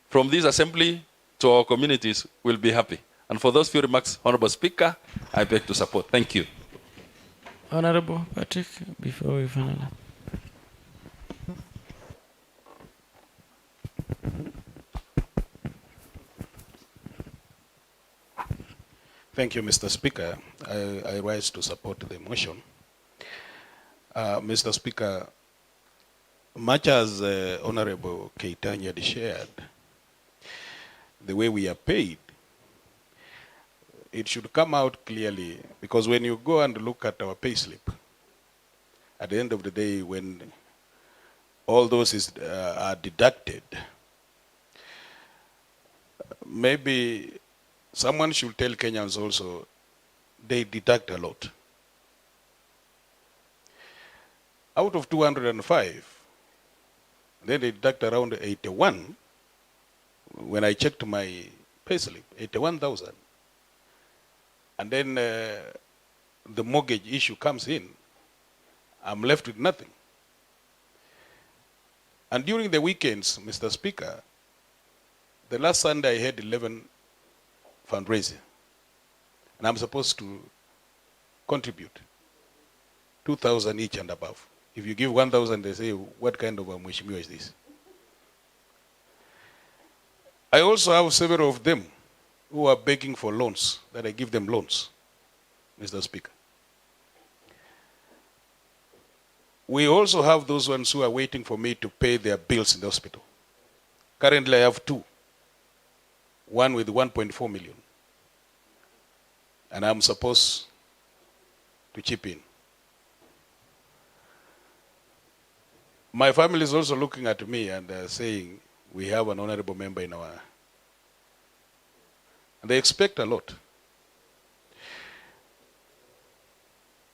from this assembly to our communities will be happy. And for those few remarks, Honorable Speaker, I beg to support. Thank you. Honorable Patrick, before we finalize. Thank you, Mr. Speaker. I rise to support the motion. Mr. Speaker, much as Honorable Keitany had shared, the way we are paid, it should come out clearly, because when you go and look at our payslip, at the end of the day, when all those are deducted, maybe someone should tell Kenyans also, they deduct a lot. Out of 205, then they deduct around 81. When I checked my payslip, 81,000. And then the mortgage issue comes in, I'm left with nothing. And during the weekends, Mr. Speaker, the last Sunday I had 11 fundraising. and I'm supposed to contribute 2,000 each and above. If you give 1,000, they say, what kind of a mheshimiwa is this? I also have several of them who are begging for loans, that I give them loans, Mr. Speaker. We also have those ones who are waiting for me to pay their bills in the hospital. Currently, I have two. One with 1.4 million. And I'm supposed to chip in. My family is also looking at me and saying, we have an honorable member in our... And they expect a lot.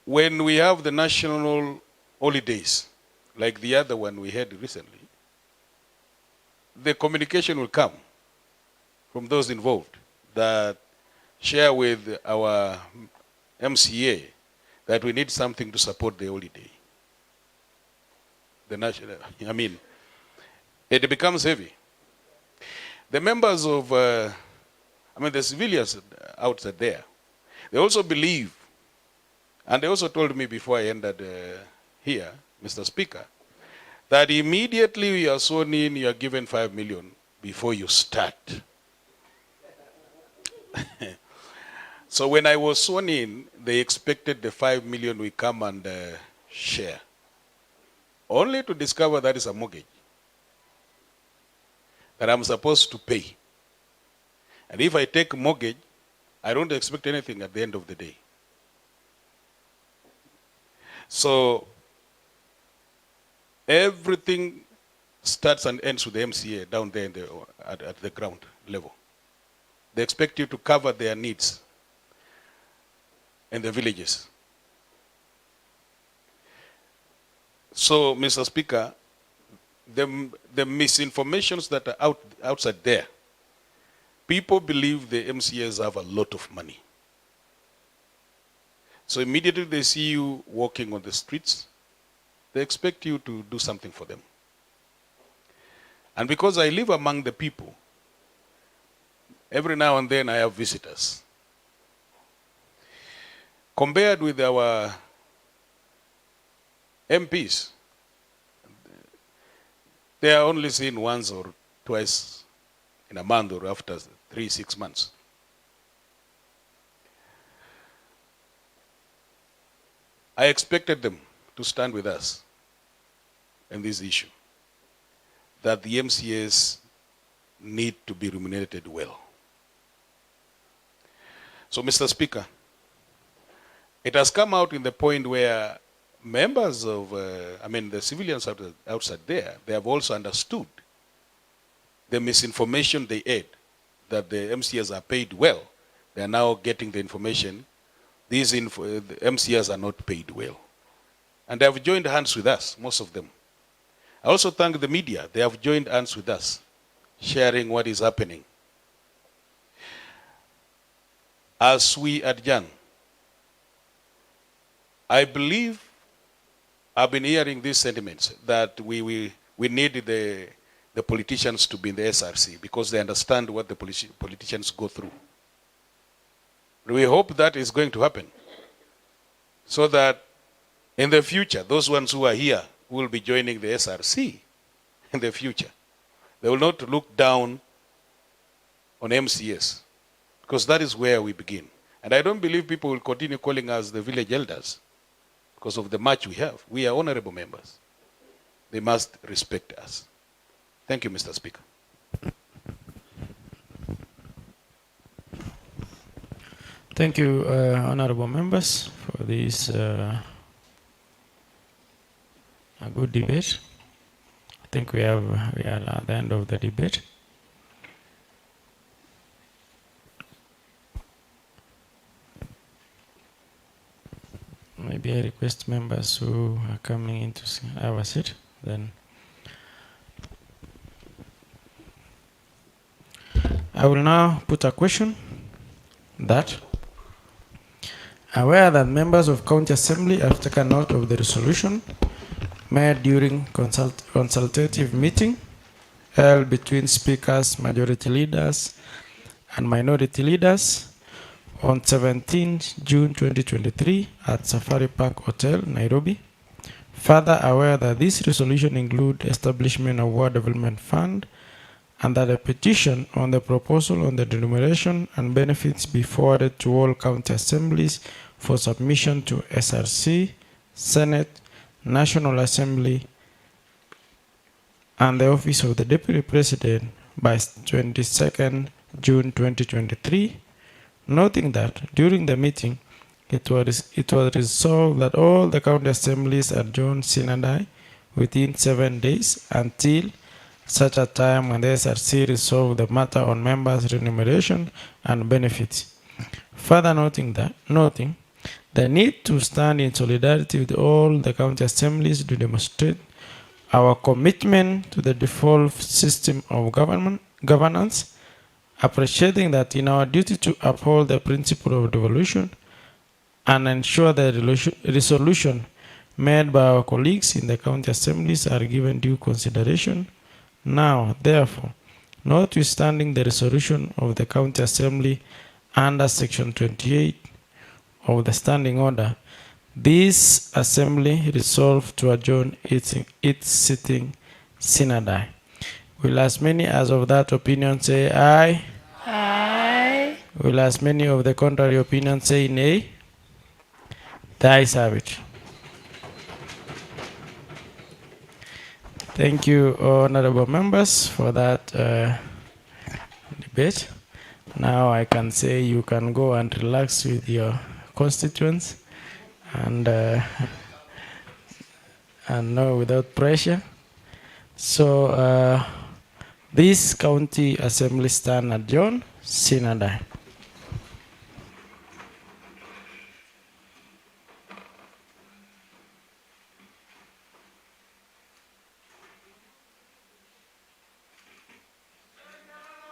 When we have the national holidays, like the other one we had recently, the communication will come from those involved that share with our MCA that we need something to support the holiday. The national, I mean, it becomes heavy. The members of, the civilians outside there, they also believe, and they also told me before I ended here, Mr. Speaker, that immediately you are sworn in, you are given 5 million before you start. So when I was sworn in, they expected the 5 million we come and share, only to discover that is a mortgage that I'm supposed to pay. And if I take mortgage, I don't expect anything at the end of the day. So everything starts and ends with the MCA down there in at the ground level. They expect you to cover their needs in the villages. So, Mr. Speaker, the misinformations that are outside there, people believe the MCAs have a lot of money. So immediately they see you walking on the streets, they expect you to do something for them. And because I live among the people, every now and then I have visitors. Compared with our MPs, they are only seen once or twice in a month or after 3-6 months. I expected them to stand with us in this issue, that the MCAs need to be remunerated well. So, Mr. Speaker, it has come out in the point where members of, the civilians outside there, they have also understood the misinformation they had, that the MCAs are paid well. They are now getting the information, the MCAs are not paid well. And they have joined hands with us, most of them. I also thank the media. They have joined hands with us, sharing what is happening. As we adjourn, I believe I've been hearing these sentiments that we need the politicians to be in the SRC because they understand what the politicians go through. We hope that is going to happen so that in the future, those ones who are here will be joining the SRC in the future. They will not look down on MCS because that is where we begin. And I don't believe people will continue calling us the village elders because of the match we have. We are honorable members. They must respect us. Thank you, Mr. Speaker. Thank you, honorable members, for this a good debate. I think we are at the end of the debate. Maybe I request members who are coming in to have a seat. Then I will now put a question that, aware that members of County Assembly have taken note of the resolution made during consultative meeting held between speakers, majority leaders, and minority leaders on 17th June 2023 at Safari Park Hotel, Nairobi. Further aware that this resolution includes establishment of Ward Development Fund and that a petition on the proposal on the remuneration and benefits be forwarded to all county assemblies for submission to SRC, Senate, National Assembly, and the Office of the Deputy President by 22nd June 2023, noting that during the meeting, it was resolved that all the county assemblies adjourn synodi within 7 days until such a time when the SRC resolve the matter on members' remuneration and benefits. Further noting the need to stand in solidarity with all the county assemblies to demonstrate our commitment to the default system of governance, appreciating that in our duty to uphold the principle of devolution and ensure that resolution made by our colleagues in the county assemblies are given due consideration. Now, therefore, notwithstanding the resolution of the county assembly under section 28 of the standing order, this assembly resolved to adjourn its sitting synodi. Will as many as of that opinion say aye? Aye. Will as many of the contrary opinion say nay? The ayes have it. Thank you, honorable members, for that debate. Now I can say you can go and relax with your constituents and no, without pressure. So this county assembly stand adjourned. Synodi.